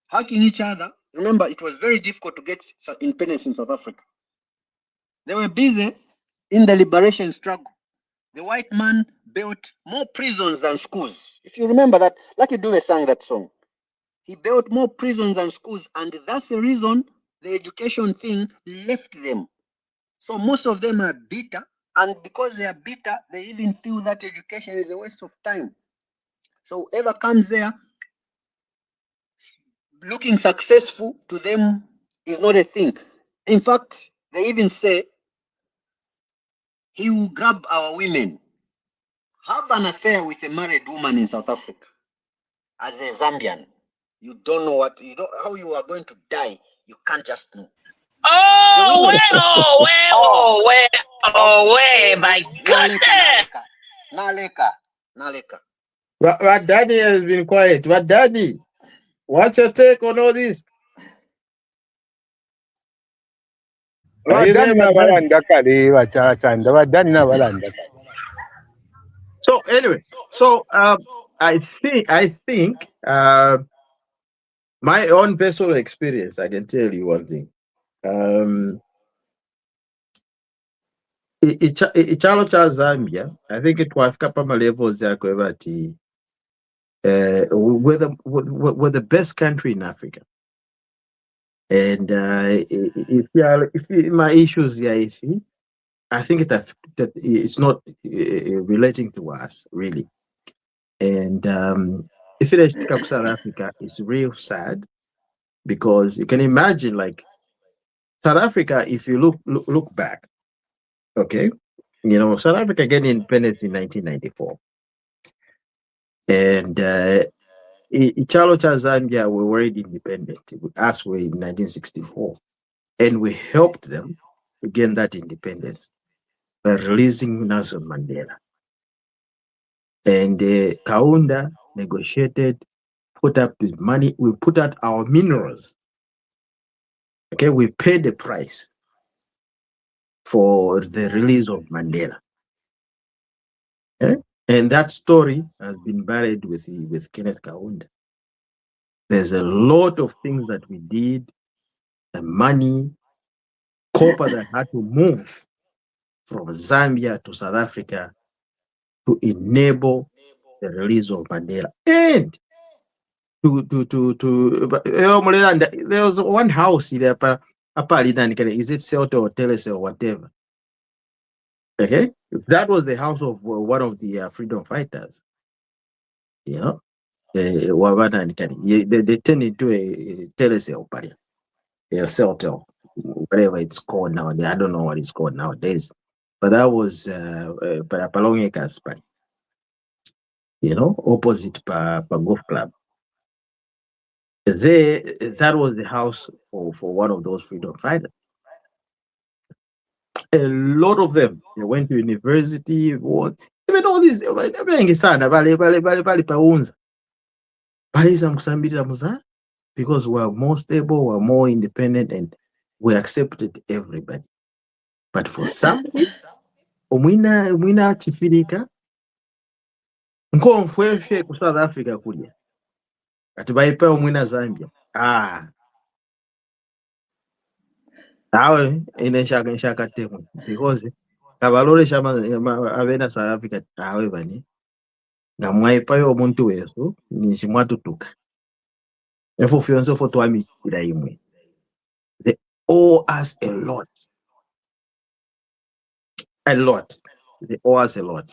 hacking each other. Remember, it was very difficult to get independence in South Africa. They were busy in the liberation struggle. The white man built more prisons than schools. If you remember that, Lucky Dube sang that song. He built more prisons than schools, and that's the reason the education thing left them. So most of them are bitter, and because they are bitter, they even feel that education is a waste of time. So whoever comes there looking successful to them is not a thing. In fact, they even say he will grab our women. Have an affair with a married woman in South Africa as a Zambian. You don't know how you are going to die. You can't just know. My goodness. Naleka. But Daddy has been quiet. But Daddy, what's your take on all this? Are you there, So anyway, I think my own personal experience, I can tell you one thing. Ichalo cha Zambia, I think it was kapa levels ya kwevati we're the best country in Africa. And if my issues I think that it's not relating to us really. And if it is South Africa, it's real sad because you can imagine like South Africa. If you look back, Okay. South Africa gained independence in 1994. And Ichalo cha Zambia were already independent. Us were in 1964. And we helped them to gain that independence by releasing Nelson Mandela. And Kaunda negotiated, put up his money, we put out our minerals. Okay, we paid the price for the release of Mandela. Okay? And that story has been buried with Kenneth Kaunda. There's a lot of things that we did, the money, copper that had to move from Zambia to South Africa to enable the release of Mandela. And there was one house there, is it Celta or Telecel or whatever? Okay, that was the house of one of the freedom fighters. They turned into a Telecel, a Celtel, whatever it's called now. I don't know what it's called nowadays, but that was Palongekas, opposite Golf Club. That was the house for one of those freedom fighters. A lot of them, they went to university, even all these because we're more stable, we're more independent, and we accepted everybody. But for some, umwina chifirika nkomfwefe ku South Africa kulya kati baipa umwina Zambia awe ineshaka temu because kabalole shama avena South Africa awe bani ngamwaipayo omuntu wesu nishimwatutuka efo fyonse fo twamikira imwe. They owe us a lot. They owe us a lot.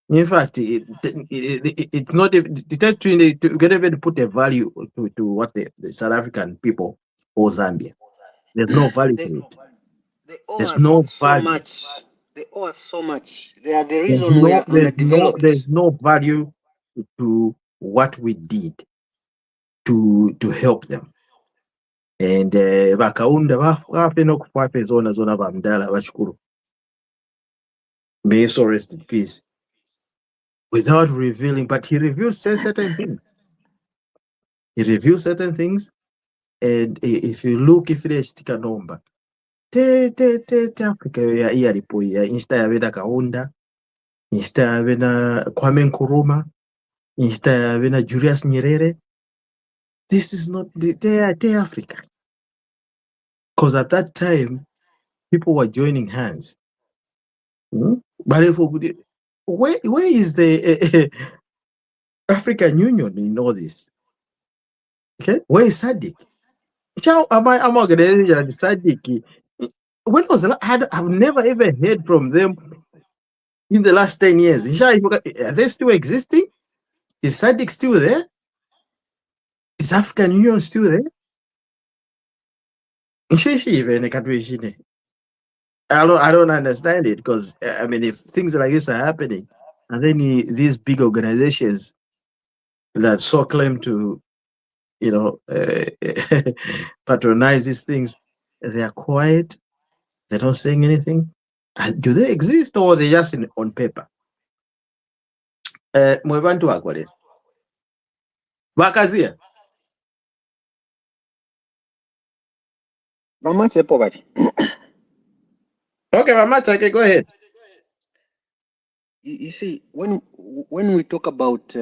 In fact, it's not to get even put a value to what the South African people owe Zambia. There's no value to it. There's no value. They owe us so much. They are the reason we are underdeveloped. There's no value to what we did to help them. And Bakaunda bafe nokufafe zona bamdala bashukuru. May so rest in peace. Without revealing, but he revealed certain things. He revealed certain things, and if you look, if there's sticker number, Africa ya ripo ya insta ya veda Kaunda, insta ya veda Kwame Nkrumah, insta ya veda Julius Nyerere. This is not the Africa, because at that time people were joining hands. But if where is the African Union in all this? Okay, where is SADC? I'm organizing SADC. When was I've never ever heard from them in the last 10 years. Are they still existing? Is SADC still there? Is African Union still there? I don't understand it, because I mean, if things like this are happening, and then these big organizations that so claim to, patronize these things, they are quiet, they're not saying anything. Do they exist, or are they just on paper? Mwebantu wakole bakazia Bamache poverty. Okay, Mamacha, okay, go ahead. You see, when we talk about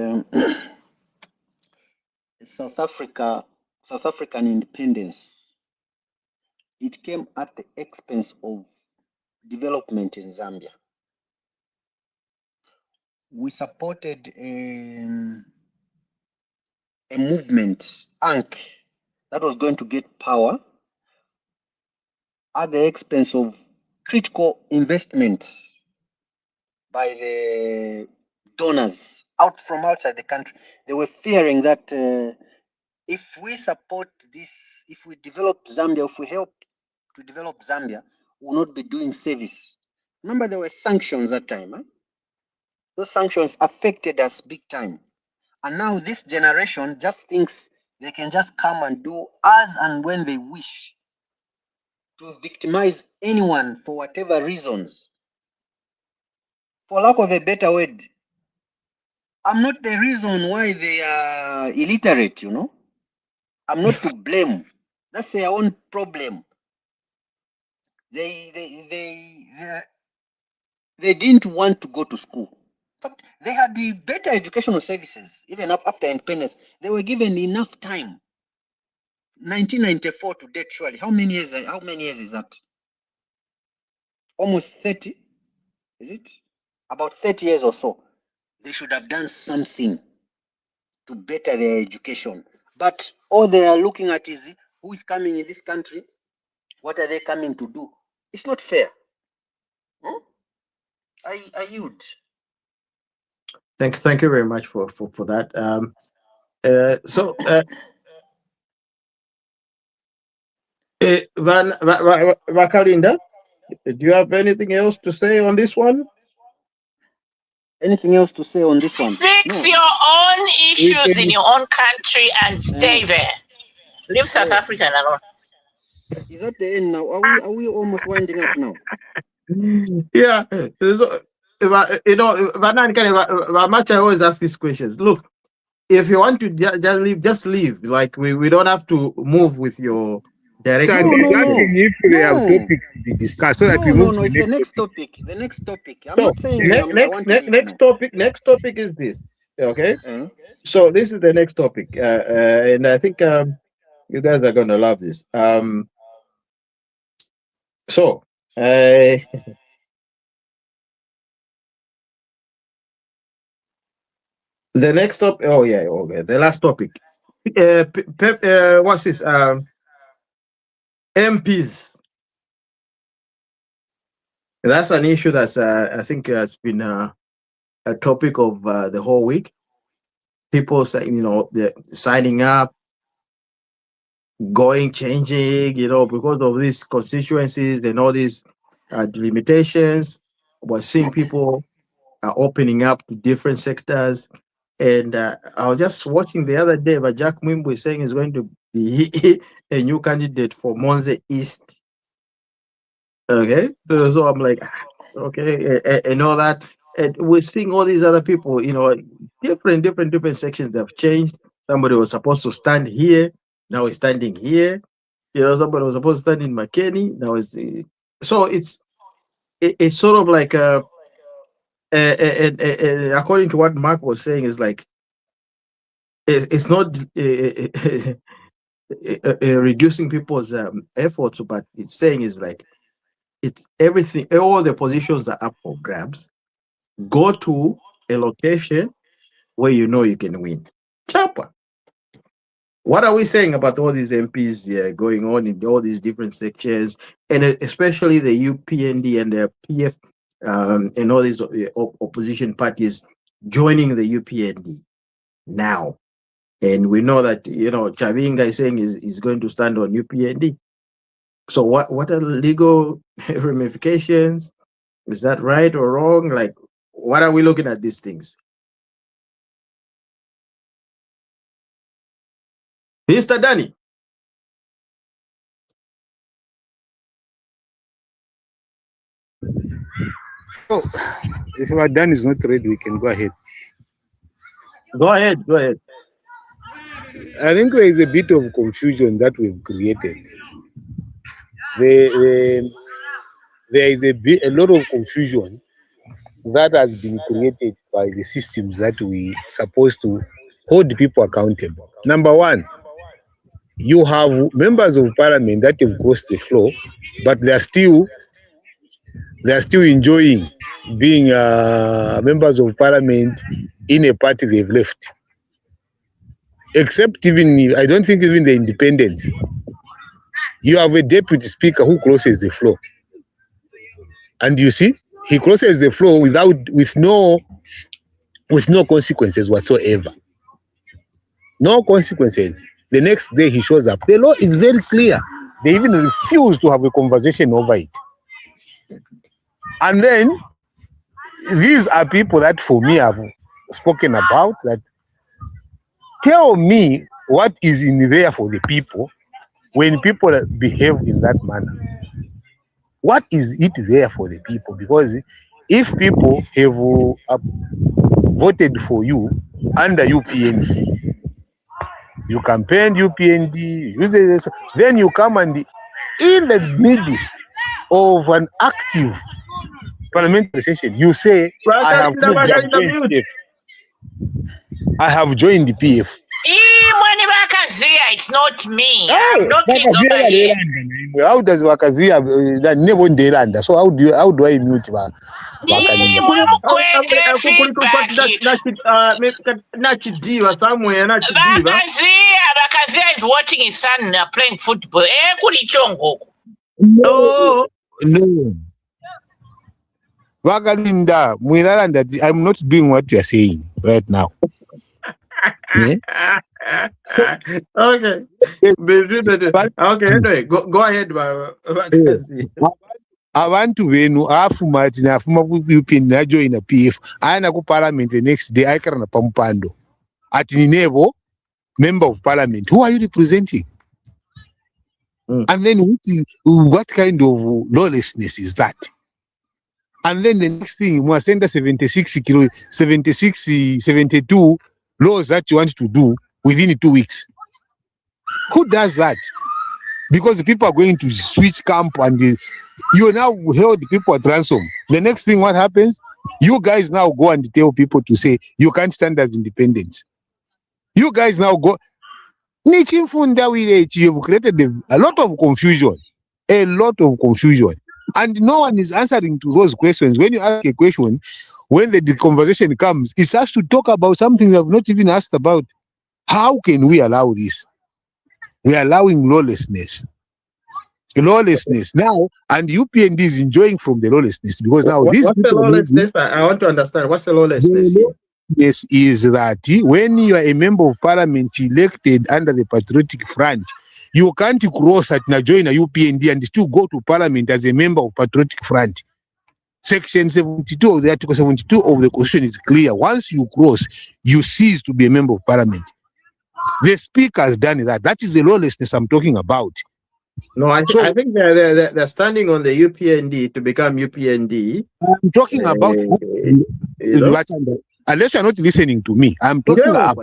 South African independence, it came at the expense of development in Zambia. We supported a movement, ANC, that was going to get power at the expense of critical investment by the donors from outside the country. They were fearing that if we support this, if we develop Zambia, if we help to develop Zambia, we will not be doing service Remember, there were sanctions that time. Huh? Those sanctions affected us big time. And now this generation just thinks they can just come and do as and when they wish to victimize anyone for whatever reasons. For lack of a better word, I'm not the reason why they are illiterate, you know. I'm not to blame. That's their own problem. They didn't want to go to school. But they had the better educational services, even up after independence. They were given enough time. 1994 to date, surely. How many years is that? Almost 30. Is it? About 30 years or so. They should have done something to better their education. But all they are looking at is who is coming in this country, what are they coming to do? It's not fair. I yield. Thank you very much for that. Vakalinda, do you have anything else to say on this one? Anything else to say on this one? Fix your own issues in your own country and stay there. Leave South Africa alone. Is that the end now? Are we almost winding up now? Yeah. So, you know, I always ask these questions. Look, if you want to just leave. Like we don't have to move with your direction. If they have topics to be discussed, so that we move to the next topic. The next topic. I'm not saying I want to leave. Next topic is this. Okay. So this is the next topic, and I think you guys are gonna love this. So. The next topic. Oh yeah. Okay. The last topic. What's this? MPs. That's an issue that's I think has been a topic of the whole week. People saying, you know, they're signing up, changing, you know, because of these constituencies and all these limitations. We're seeing people opening up to different sectors. And I was just watching the other day, but Jack Mwimbu is saying he's going to be a new candidate for Monze East. Okay, so I'm like, okay, and all that. And we're seeing all these other people, you know, different sections that have changed. Somebody was supposed to stand here, now he's standing here. You know, somebody was supposed to stand in McKinney, now it's so it's sort of like according to what Mark was saying, is like it's not reducing people's efforts, but it's saying is like it's everything. All the positions are up for grabs. Go to a location where you know you can win. Chapa. What are we saying about all these MPs going on in all these different sections, and especially the UPND and the PF and all these opposition parties joining the UPND now? And we know that, you know, Chavinga is saying is going to stand on UPND. So what are the legal ramifications? Is that right or wrong? Like, what are we looking at these things? Mr. Danny. So, if our Dan is not ready, we can go ahead. Go ahead. I think there is a bit of confusion that we've created. There is a lot of confusion that has been created by the systems that we supposed to hold people accountable. Number one, you have members of parliament that have crossed the floor, but they are still enjoying being members of parliament in a party they've left. Except even, I don't think even the independents. You have a deputy speaker who crosses the floor, and you see he crosses the floor with no consequences whatsoever. No consequences. The next day he shows up. The law is very clear. They even refuse to have a conversation over it. And then these are people that for me I've spoken about, that tell me what is in there for the people when people behave in that manner. What is it there for the people? Because if people have voted for you under UPND, you campaigned UPND, then you come and in the midst of an active parliamentary session, you say, I have joined the PF. It's not me. I'm knocking over here. How does Wakazia never ndelanda? So how do I mute Nachidiva somewhere, Bakazia is watching his son playing football. No. Wakalinda, I'm not doing what you are saying right now. Yeah? Okay. Okay, anyway, go ahead. Abantu venu afuma ati afuma ku UPN na join a PF aina ku parliament the next day aikara na pampando ati ni nebo member of parliament. Who are you representing? And then what kind of lawlessness is that? And then the next thing, you send 72 laws that you want to do within 2 weeks. Who does that? Because the people are going to switch camp and you now held the people at ransom. The next thing, what happens? You guys now go and tell people to say you can't stand as independents. You guys now go. You've created a lot of confusion. A lot of confusion. And no one is answering to those questions. When you ask a question, when the conversation comes, it has to talk about something I've not even asked about. How can we allow this? We are allowing lawlessness. Lawlessness now, and UPND is enjoying from the lawlessness because now what's the lawlessness? I want to understand. What's the lawlessness? Yes, is that when you are a member of parliament elected under the Patriotic Front, you can't cross at join a UPND and still go to parliament as a member of Patriotic Front. Section 72 of the Article 72 of the Constitution is clear. Once you cross, you cease to be a member of parliament. The speaker has done that. That is the lawlessness I'm talking about. No, I think they're standing on the UPND to become UPND. I'm talking about unless you're not listening to me. I'm talking about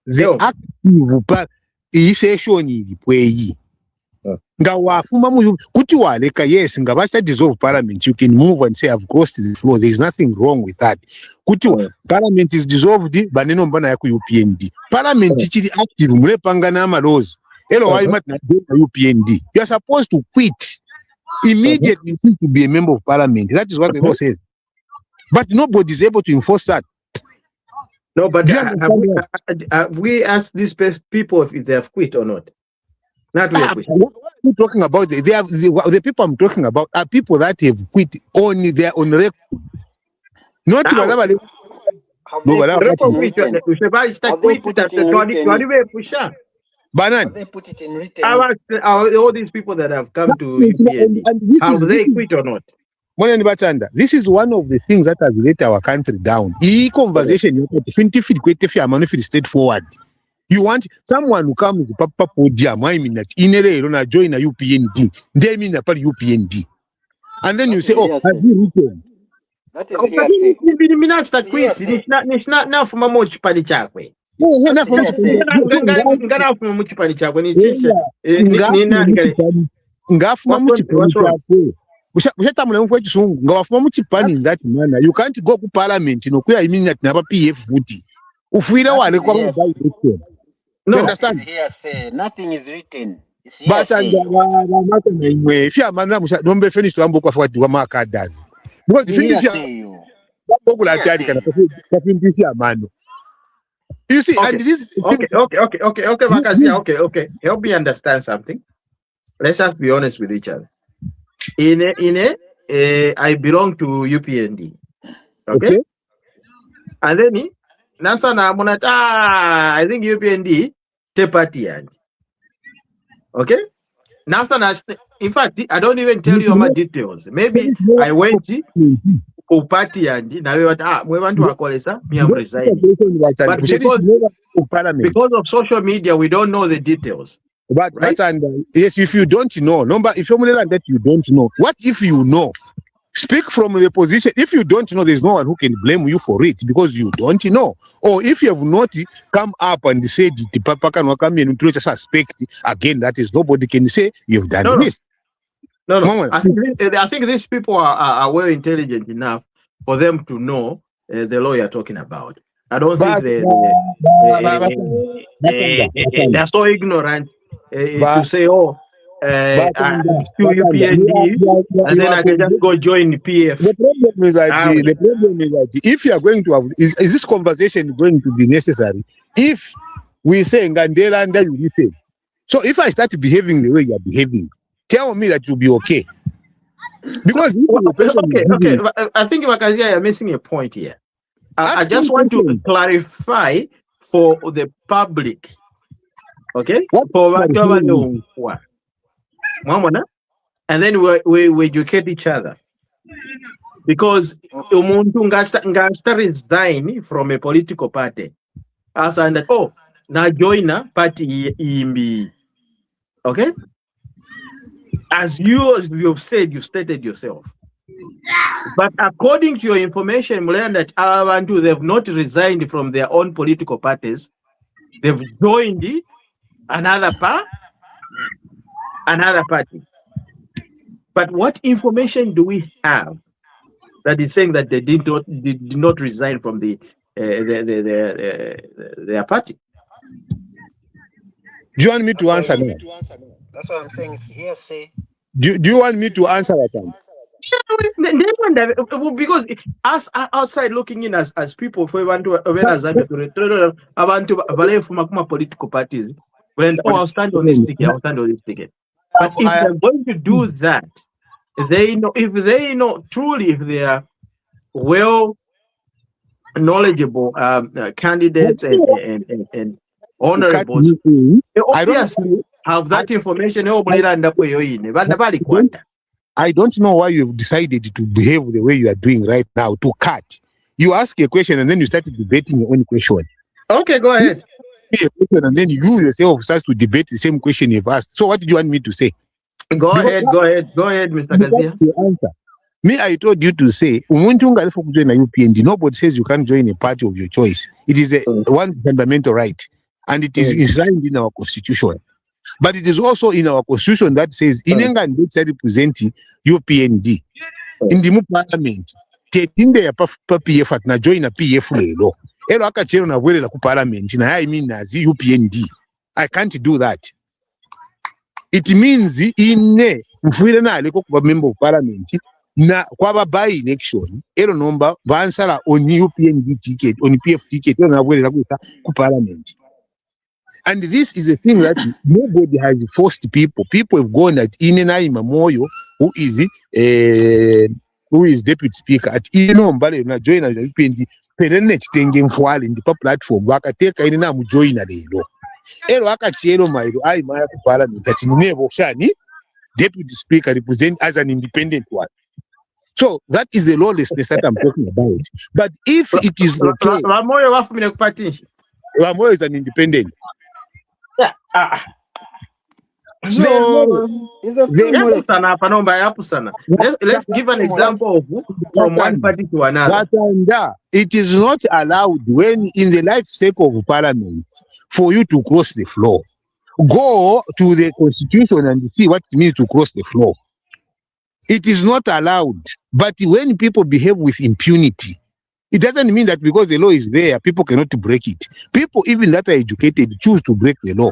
the active session nga wafuma kuti waleka yes nga basta dissolve parliament, you can move and say I've crossed the floor. There is nothing wrong with that. Kuti parliament is dissolved baneno mbana ya ku UPND parliament chiri active mulepanga na laws elo why mat na UPND. You are supposed to quit immediately to be a member of parliament. That is what the law says, but nobody is able to enforce that. No, but have we asked these people if they have quit or not? Not really. What are you talking about? The people I'm talking about are people that have quit on their own record. Not Banan. They put it in written. All these people that have come to UPND, have they quit or not? This is one of the things that has let our country down. Conversation, straightforward. You want someone who comes with Papa Podium, I mean that in a join a UPND, they mean a UPND. And then you say, oh, have you written? That is hearsay. It's not enough for Mamoch Padichakwe. In that manner. You can't go to parliament, I mean that never PF footy. No, understand? Nothing is written. But if you are don't be finished to Amboka for what Wamaka does. Because you see, okay. And this okay. Help me understand something. Let's just be honest with each other. I belong to UPND. Okay? And then I think UPND te party and okay? Now, in fact, I don't even tell you my details. Maybe I went to party and now we want to call it, me I'm resigning. But because of social media, we don't know the details. But right? Yes, if you don't know, number if you're that you don't know, what if you know? Speak from the position. If you don't know, there's no one who can blame you for it because you don't know. Or if you have not come up and said the papa can come in to suspect again, that is nobody can say you've done this. No. I think these people are well intelligent enough for them to know the law you're talking about. I don't think they're so ignorant to say, oh, I'm still UPND, and then I can just go join the PF. The problem is that if you are going to have, is this conversation going to be necessary? If we say Ngandela and then you listen. So if I start behaving the way you are behaving, tell me that you'll be okay. Because okay. I think Makazia, you're missing a point here. I just want to clarify for the public. Okay? And then we educate each other. Because umuntu ngasta resign from a political party. As and na join a party imbi. Okay? As you've said, you stated yourself. But according to your information, we learn that Abantu, they've not resigned from their own political parties. They've joined another party. But what information do we have that is saying that they did not resign from their party? Do you want me to answer now? That's what I'm saying. It's hearsay. Do you want me to answer that time? Because us outside looking in as people for abantu from political parties, when I'll stand on this ticket, I'll stand on this ticket. But if they're going to do that, if they know truly, if they are well knowledgeable candidates and honorable, they obviously have that information. I don't know why you've decided to behave the way you are doing right now, to cut. You ask a question and then you start debating your own question. Okay, go ahead. And then you yourself start to debate the same question you've asked. So what did you want me to say? Go ahead, Mr. Kazia. Answer. Me, I told you to say, nobody says you can't join a party of your choice. It is one fundamental right. And it is enshrined in our constitution. But it is also in our constitution that says, in England, they representing UPND. In the parliament, Tetinde PF at na join a PF lelo. Elo akachero na wele la ku parliament. Na I mean as UPND. I can't do that. It means in mfuile na aleko kwa member of parliament na kwa by election elo number bansala on UPND ticket, on PF ticket, elo na wele la ku parliament. And this is a thing that nobody has forced people. People have gone at Inena Moyo, who is deputy speaker at Mbale na join at UPND. Perenet tengem fwali in the platform. Wakateka Inena mu join at the Elo akachero mairo I maya ku parliament that Nebo Shani deputy speaker represent as an independent one. So that is the lawlessness that I'm talking about. But if it is okay, Ramoyo is an independent. So let's give an example of from one party to another. It is not allowed when in the life cycle of parliament for you to cross the floor. Go to the constitution and see what it means to cross the floor. It is not allowed. But when people behave with impunity, it doesn't mean that because the law is there, people cannot break it. People, even that are educated, choose to break the law.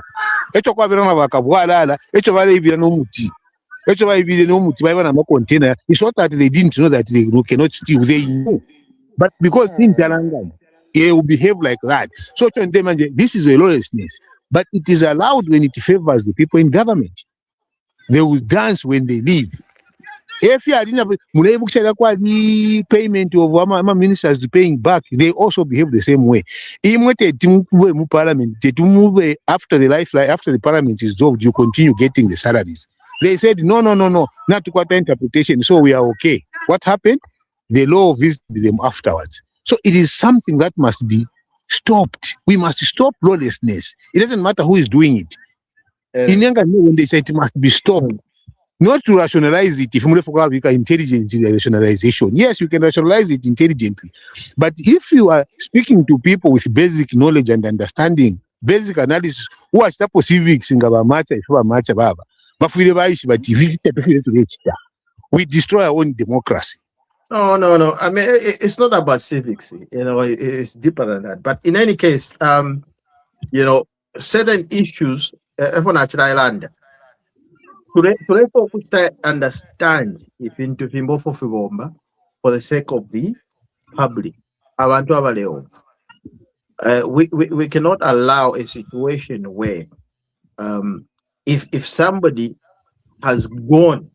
It's not that they didn't know that they cannot steal, they know. But because in Talanga, they will behave like that. So this is a lawlessness. But it is allowed when it favors the people in government. They will dance when they leave. If you are in a payment of ministers paying back, they also behave the same way. Parliament, after the parliament is dissolved, you continue getting the salaries. They said, no, not quarter interpretation, so we are okay. What happened? The law visited them afterwards. So it is something that must be stopped. We must stop lawlessness. It doesn't matter who is doing it. In Yanga, when they say it must be stopped, not to rationalize it. If you have intelligent rationalization, yes, you can rationalize it intelligently. But if you are speaking to people with basic knowledge and understanding, basic analysis, who are supposed civics in we destroy our own democracy. No. I mean, it's not about civics. It's deeper than that. But in any case, certain issues, everyone at Thailand, to understand if into Fimbo for the sake of the public. We cannot allow a situation where if somebody has gone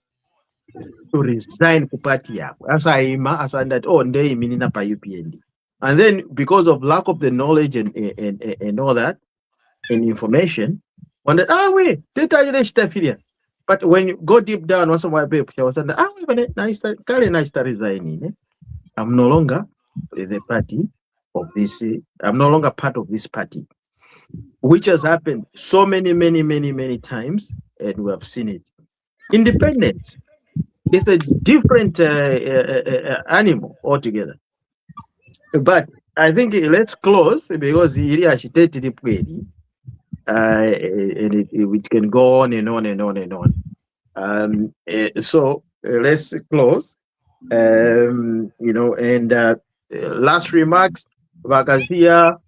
to resign for party as that UPND, and then because of lack of the knowledge and all that and information, wonder but when you go deep down, what's my babe? Resigning. I'm no longer the party of this. I'm no longer part of this party, which has happened so many times, and we have seen it. Independence is a different animal altogether. But I think let's close because and it can go on and on and on and on. So let's close. And last remarks, Vakazia,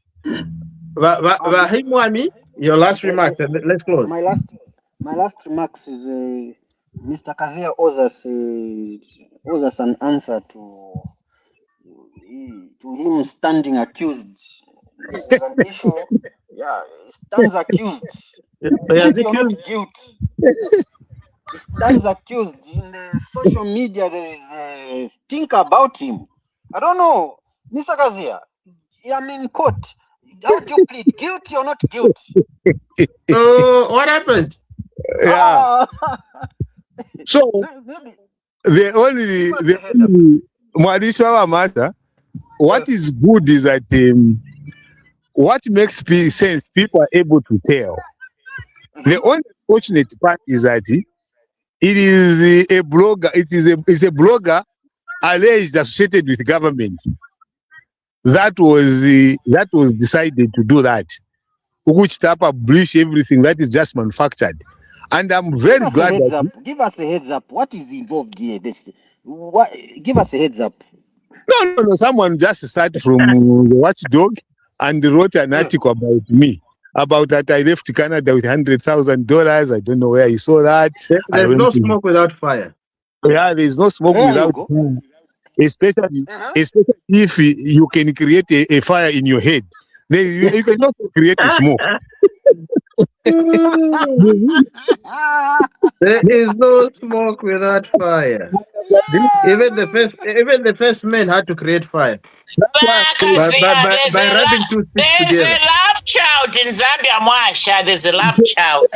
your last remarks. Let's close. My last remarks is Mr. Kazia owes us an answer to him standing accused. There's an issue. Yeah, he stands accused. Guilty or not guilty. He stands accused. In the social media, there is a stink about him. I don't know, Mr. Kazia. I'm in court. How do you plead? Guilty or not guilty? What happened? Yeah. So the only what is good is that what makes sense, people are able to tell. The only fortunate part is that it is a blogger. It's a blogger alleged associated with government that was decided to do that, which publish everything that is just manufactured. And I'm very glad. Give us a heads up. What is involved here? Give us a heads up. No. Someone just started from the Watchdog and wrote an article about me. About that I left Canada with $100,000. I don't know where you saw that. There's no smoke without fire. Yeah, there's no smoke without fire. Especially if you can create a fire in your head. You cannot create a smoke. There is no smoke without fire. Even the first men had to create fire. There's a love child in Zambia, Mwasha. There's a love child.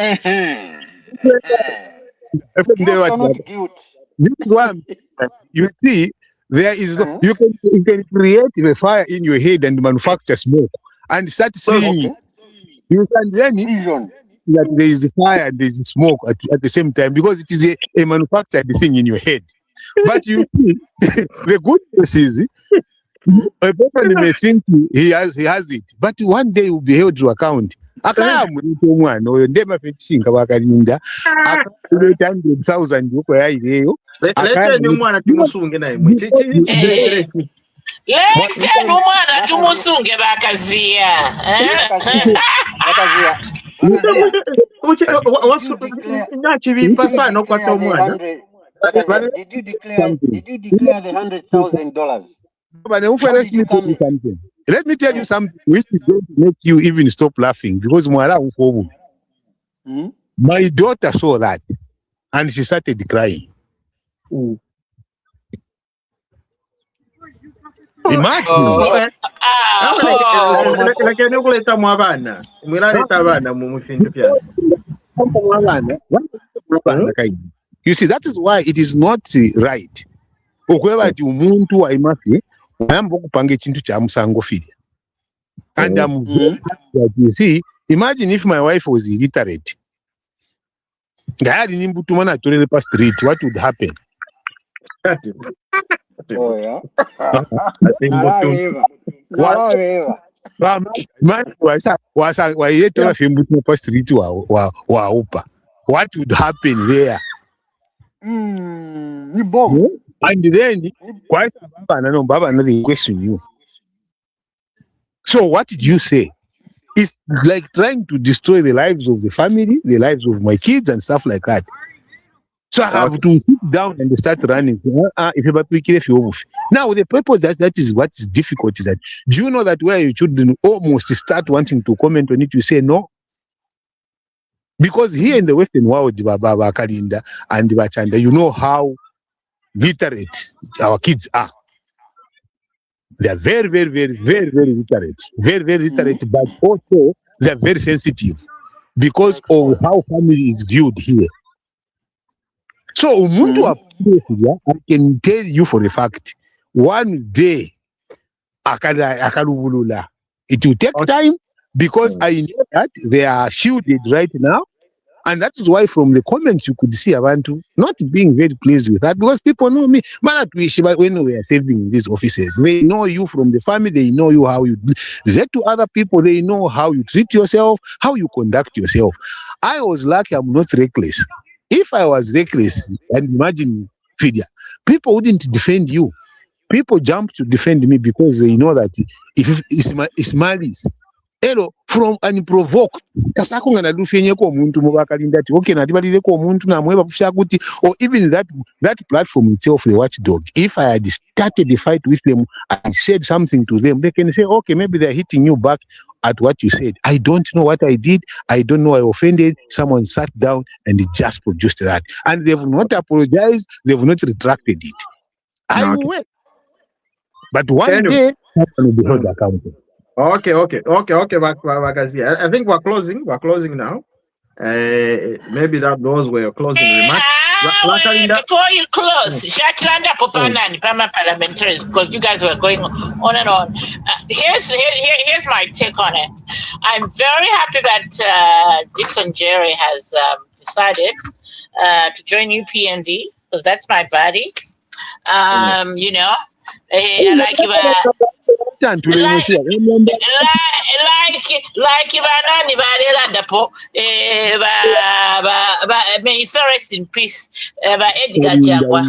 This is why you see there is you can create a fire in your head and manufacture smoke and start seeing it. You can then that there is fire and there is smoke at the same time because it is a manufactured thing in your head. But you see, the good news is a person may think he has it, but one day he will be held to account. Did you declare the $100,000? Let me tell you something which is going to make you even stop laughing because my daughter saw that and she started crying. Imagine. You see, that is why it is not right. Okweva ti umuntu waimafi wayamba okupanga ekintu kya musangofiria. And I'm very happy that you see, imagine if my wife was illiterate. What would happen? Oh, yeah. I think what would happen there? And then, quite another question you. So what did you say? It's like trying to destroy the lives of the family, the lives of my kids and stuff like that. So I have to sit down and start running. Now the purpose that is what is difficult is that, do you know that where your children almost start wanting to comment on it, you say no? Because here in the Western world, Baba Kalinda and Bachanda, you know how literate our kids are. They are very, very, very, very, very literate. Very, very literate, but also they are very sensitive because of how family is viewed here. So, I can tell you for a fact, one day, it will take time because I know that they are shielded right now. And that is why from the comments you could see Abantu not being very pleased with that, because people know me. When we are serving these offices, they know you from the family, they know you how you relate to other people, they know how you treat yourself, how you conduct yourself. I was lucky I'm not reckless. If I was reckless, and imagine Fidia, people wouldn't defend you. People jump to defend me because they know that if it's malice. From unprovoked. Or even that platform itself, the watchdog. If I had started the fight with them and said something to them, they can say, okay, maybe they're hitting you back at what you said. I don't know what I did. I don't know I offended. Someone sat down and it just produced that. And they've not apologized. They've not retracted it. I will. But one day, someone will be held accountable. Okay. I think we're closing. We're closing now. Maybe those were your closing remarks. Before you close, Shatlanda Popanani, Pama parliamentaries, because you guys were going on and on. Here's my take on it. I'm very happy that Dixon Jerry has decided to join UPND, because that's my buddy. You know, like Ivanani Vareladapo, may he so rest in peace, Edgar Jagwa.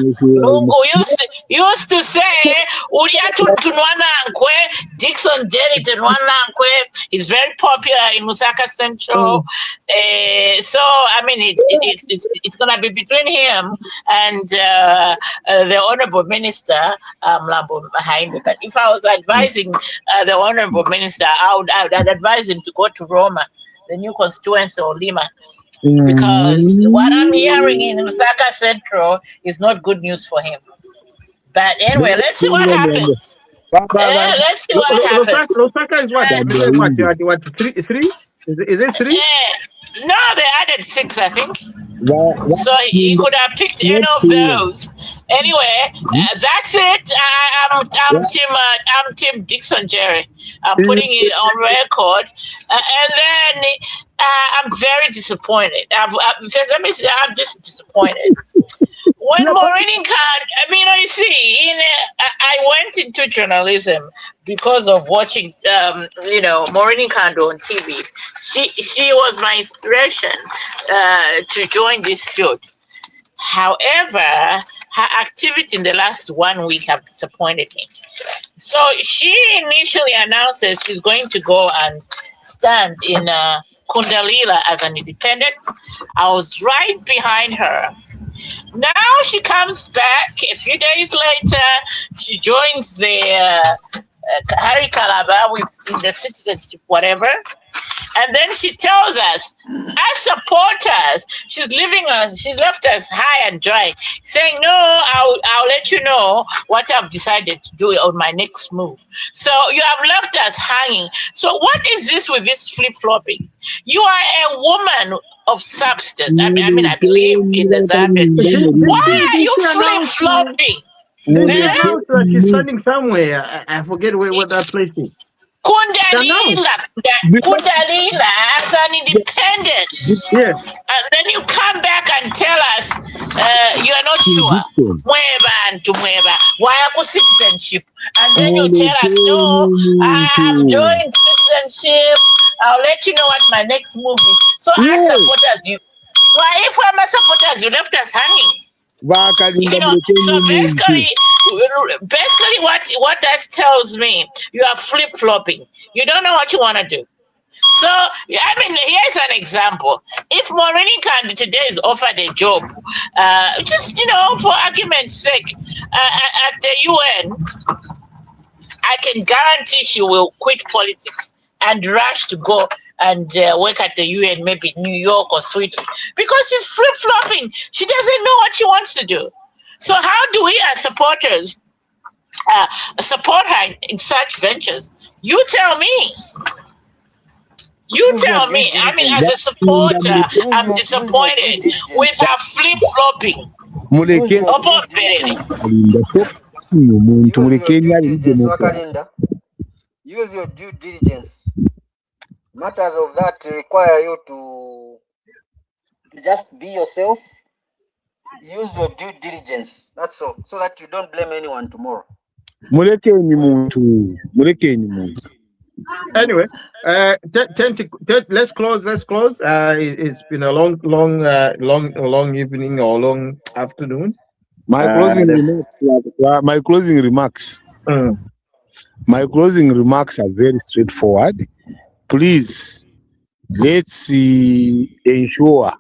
Used to say, Uriatu Tunwanankwe, Dixon Jerry Tunwanankwe is very popular in Lusaka Central. So, I mean, it's going to be between him and the Honorable Minister, Mlambo Mahaimbe. But if I was advising the Honorable Minister, I'd advise him to go to Roma, the new constituency of Lima, because what I'm hearing in Lusaka Central is not good news for him. But anyway, let's see what happens. Let's see what happens. Lusaka is what? Three? Is it 3? No, they added 6, I think. So he could have picked any of those. Anyway, that's it. I'm Team Dixon Jerry. I'm putting it on record. And then I'm very disappointed. Let me say, I'm just disappointed. When Maureen Khan, you see, I went into journalism because of watching, Maureen Khan on TV. She was my inspiration to join this field. However, her activity in the last 1 week have disappointed me. So she initially announces she's going to go and stand in Kundalila as an independent. I was right behind her. Now she comes back. A few days later, she joins the Harry Kalaba in the citizenship, whatever. And then she tells us, as supporters, she left us high and dry, saying, no, I'll let you know what I've decided to do on my next move. So you have left us hanging. So what is this with this flip-flopping? You are a woman of substance. I mean, I believe in the Zambian. Why are Did you she flip announce? flopping? Did she Eh? announce that she's standing somewhere? I forget where that place is. She announced. Kundalila as an independent, Yes. and then you come back and tell us you are not sure. Why are citizenship? And then you tell us, no, I have joined citizenship. I'll let you know what my next move is. So our supporters, you. Why, if we're my supporters, you left us hanging. You know, so basically what that tells me, you are flip flopping. You don't know what you want to do. So I mean, here's an example. If Maureen Kandi today is offered a job, just for argument's sake, at the UN, I can guarantee she will quit politics and rush to go and work at the UN, maybe New York or Sweden, because she's flip flopping. She doesn't know what she wants to do. So how do we as supporters support her in such ventures? You tell me. You tell me. I mean, as a supporter, I'm disappointed with her flip flopping. Use your due diligence. Matters of that require you to just be yourself. Use your due diligence. That's all. So that you don't blame anyone tomorrow. Anyway, let's close. It's been a long evening or long afternoon. My closing remarks. My closing remarks are very straightforward. Please, let's ensure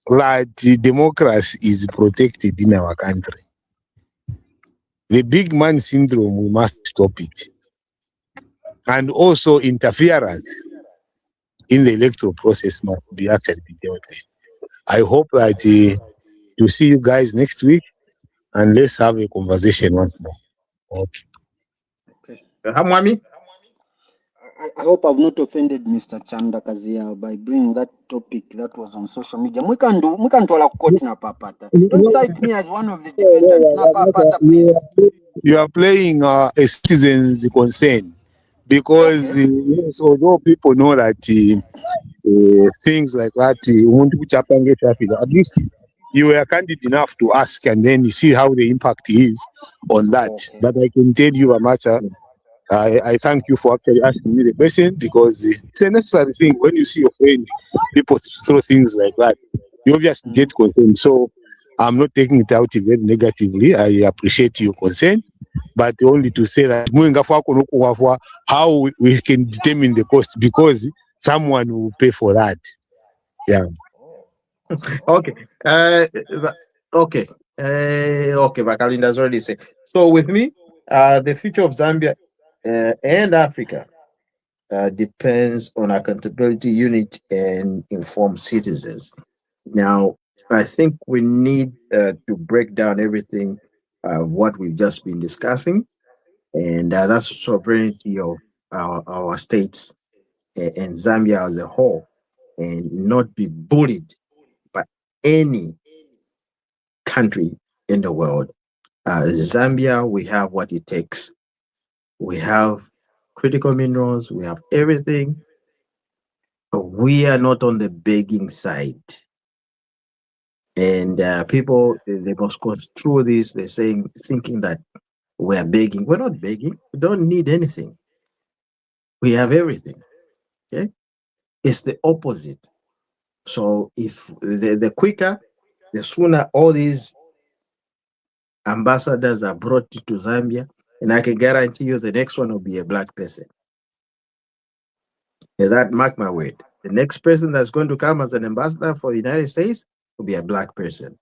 that democracy is protected in our country. The big man syndrome, we must stop it. And also interference in the electoral process must be actually dealt with. I hope that to see you guys next week, and let's have a conversation once more. Okay. Hamwami? I hope I've not offended Mr. Chanda Kazia by bringing that topic that was on social media. We can talk court na papata. Don't cite me as one of the defendants. Na papata, please. You are playing a citizen's concern because yes, although people know that things like that, at least you were candid enough to ask and then you see how the impact is on that. Okay. But I can tell you, Amata, I thank you for actually asking me the question because it's a necessary thing. When you see your friend, people throw things like that, you obviously get concerned. So I'm not taking it out very negatively. I appreciate your concern, but only to say that how we can determine the cost because someone will pay for that. Yeah. Okay. Okay. Okay. Bakalinda's already said. So with me, the future of Zambia and Africa depends on accountability, unity, and informed citizens. Now, I think we need to break down everything what we've just been discussing, and that's the sovereignty of our states and Zambia as a whole, and not be bullied by any country in the world. Zambia, we have what it takes. We have critical minerals, we have everything. We are not on the begging side. And people, they must go through this, they're saying, thinking that we're begging. We're not begging. We don't need anything. We have everything. Okay? It's the opposite. So if the quicker, the sooner all these ambassadors are brought to Zambia, and I can guarantee you the next one will be a black person. And that, mark my word, the next person that's going to come as an ambassador for the United States will be a black person.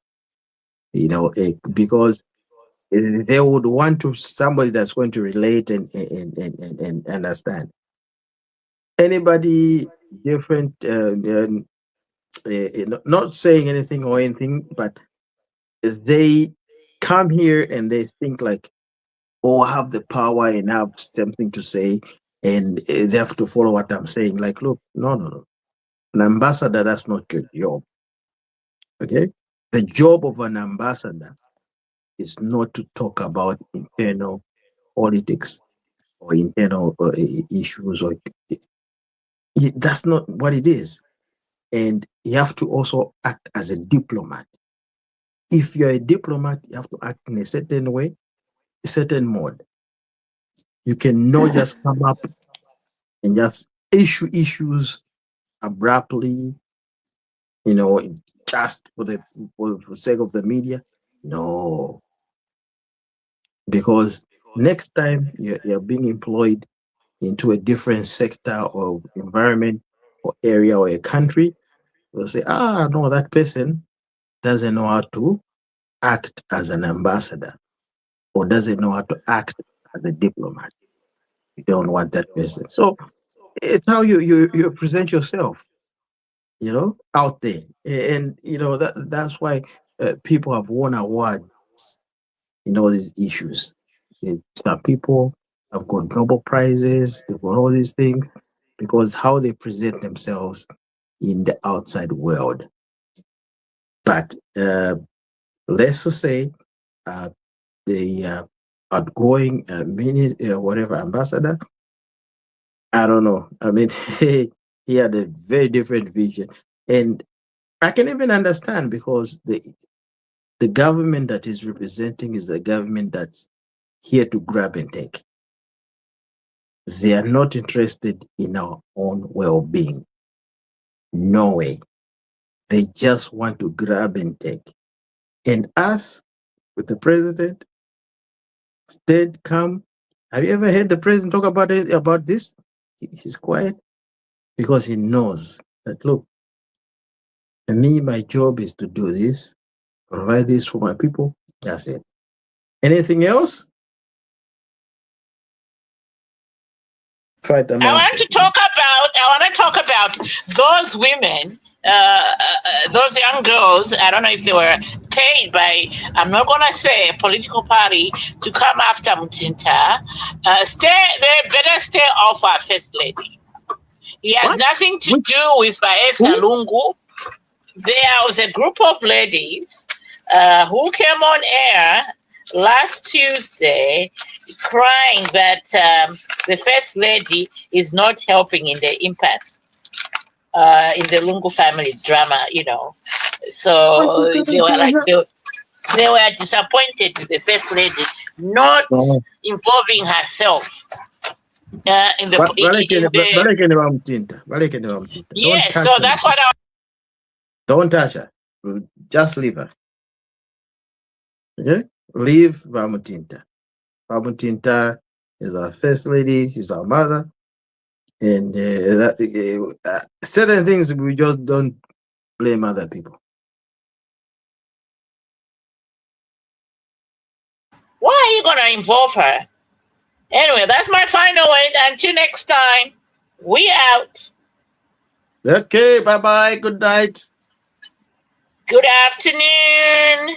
Because they would want to somebody that's going to relate and understand. Anybody different, not saying anything or anything, but they come here and they think like, oh, I have the power and have something to say, and they have to follow what I'm saying. Like, look, no. An ambassador, that's not your job. Okay? The job of an ambassador is not to talk about internal politics or internal issues, or that's not what it is. And you have to also act as a diplomat. If you're a diplomat, you have to act in a certain way, a certain mode. You cannot just come up and just issue issues abruptly, just for the sake of the media. No. Because next time you're being employed into a different sector or environment or area or a country, they'll say, no, that person doesn't know how to act as an ambassador or doesn't know how to act as a diplomat. You don't want that person. So it's how you present yourself, out there. And, that's why people have won awards, these issues. Some people have got Nobel Prizes, they've got all these things because how they present themselves in the outside world. But let's just say the outgoing whatever ambassador, I don't know. I mean, he had a very different vision. And I can even understand because the government that is representing is a government that's here to grab and take. They are not interested in our own well-being. No way. They just want to grab and take. And us, with the president, stayed calm. Have you ever heard the president talk about this? He's quiet because he knows that, look, me, my job is to do this, provide this for my people. That's it. Anything else? I want to talk about those women, those young girls. I don't know if they were paid by, I'm not going to say a political party, to come after Mutinta. They better stay off our first lady. He has nothing to do with Esther Lungu. There was a group of ladies who came on air last Tuesday crying that the first lady is not helping in the impasse in the Lungu family drama, So they were like, they were disappointed with the first lady not involving herself. In the yes, so that's what I. Don't touch her. Just leave her. Okay? Leave Bamutinta. Bamutinta is our first lady. She's our mother. And certain things we just don't blame other people. Why are you going to involve her? Anyway, that's my final word. Until next time, we out. Okay, bye-bye. Good night. Good afternoon.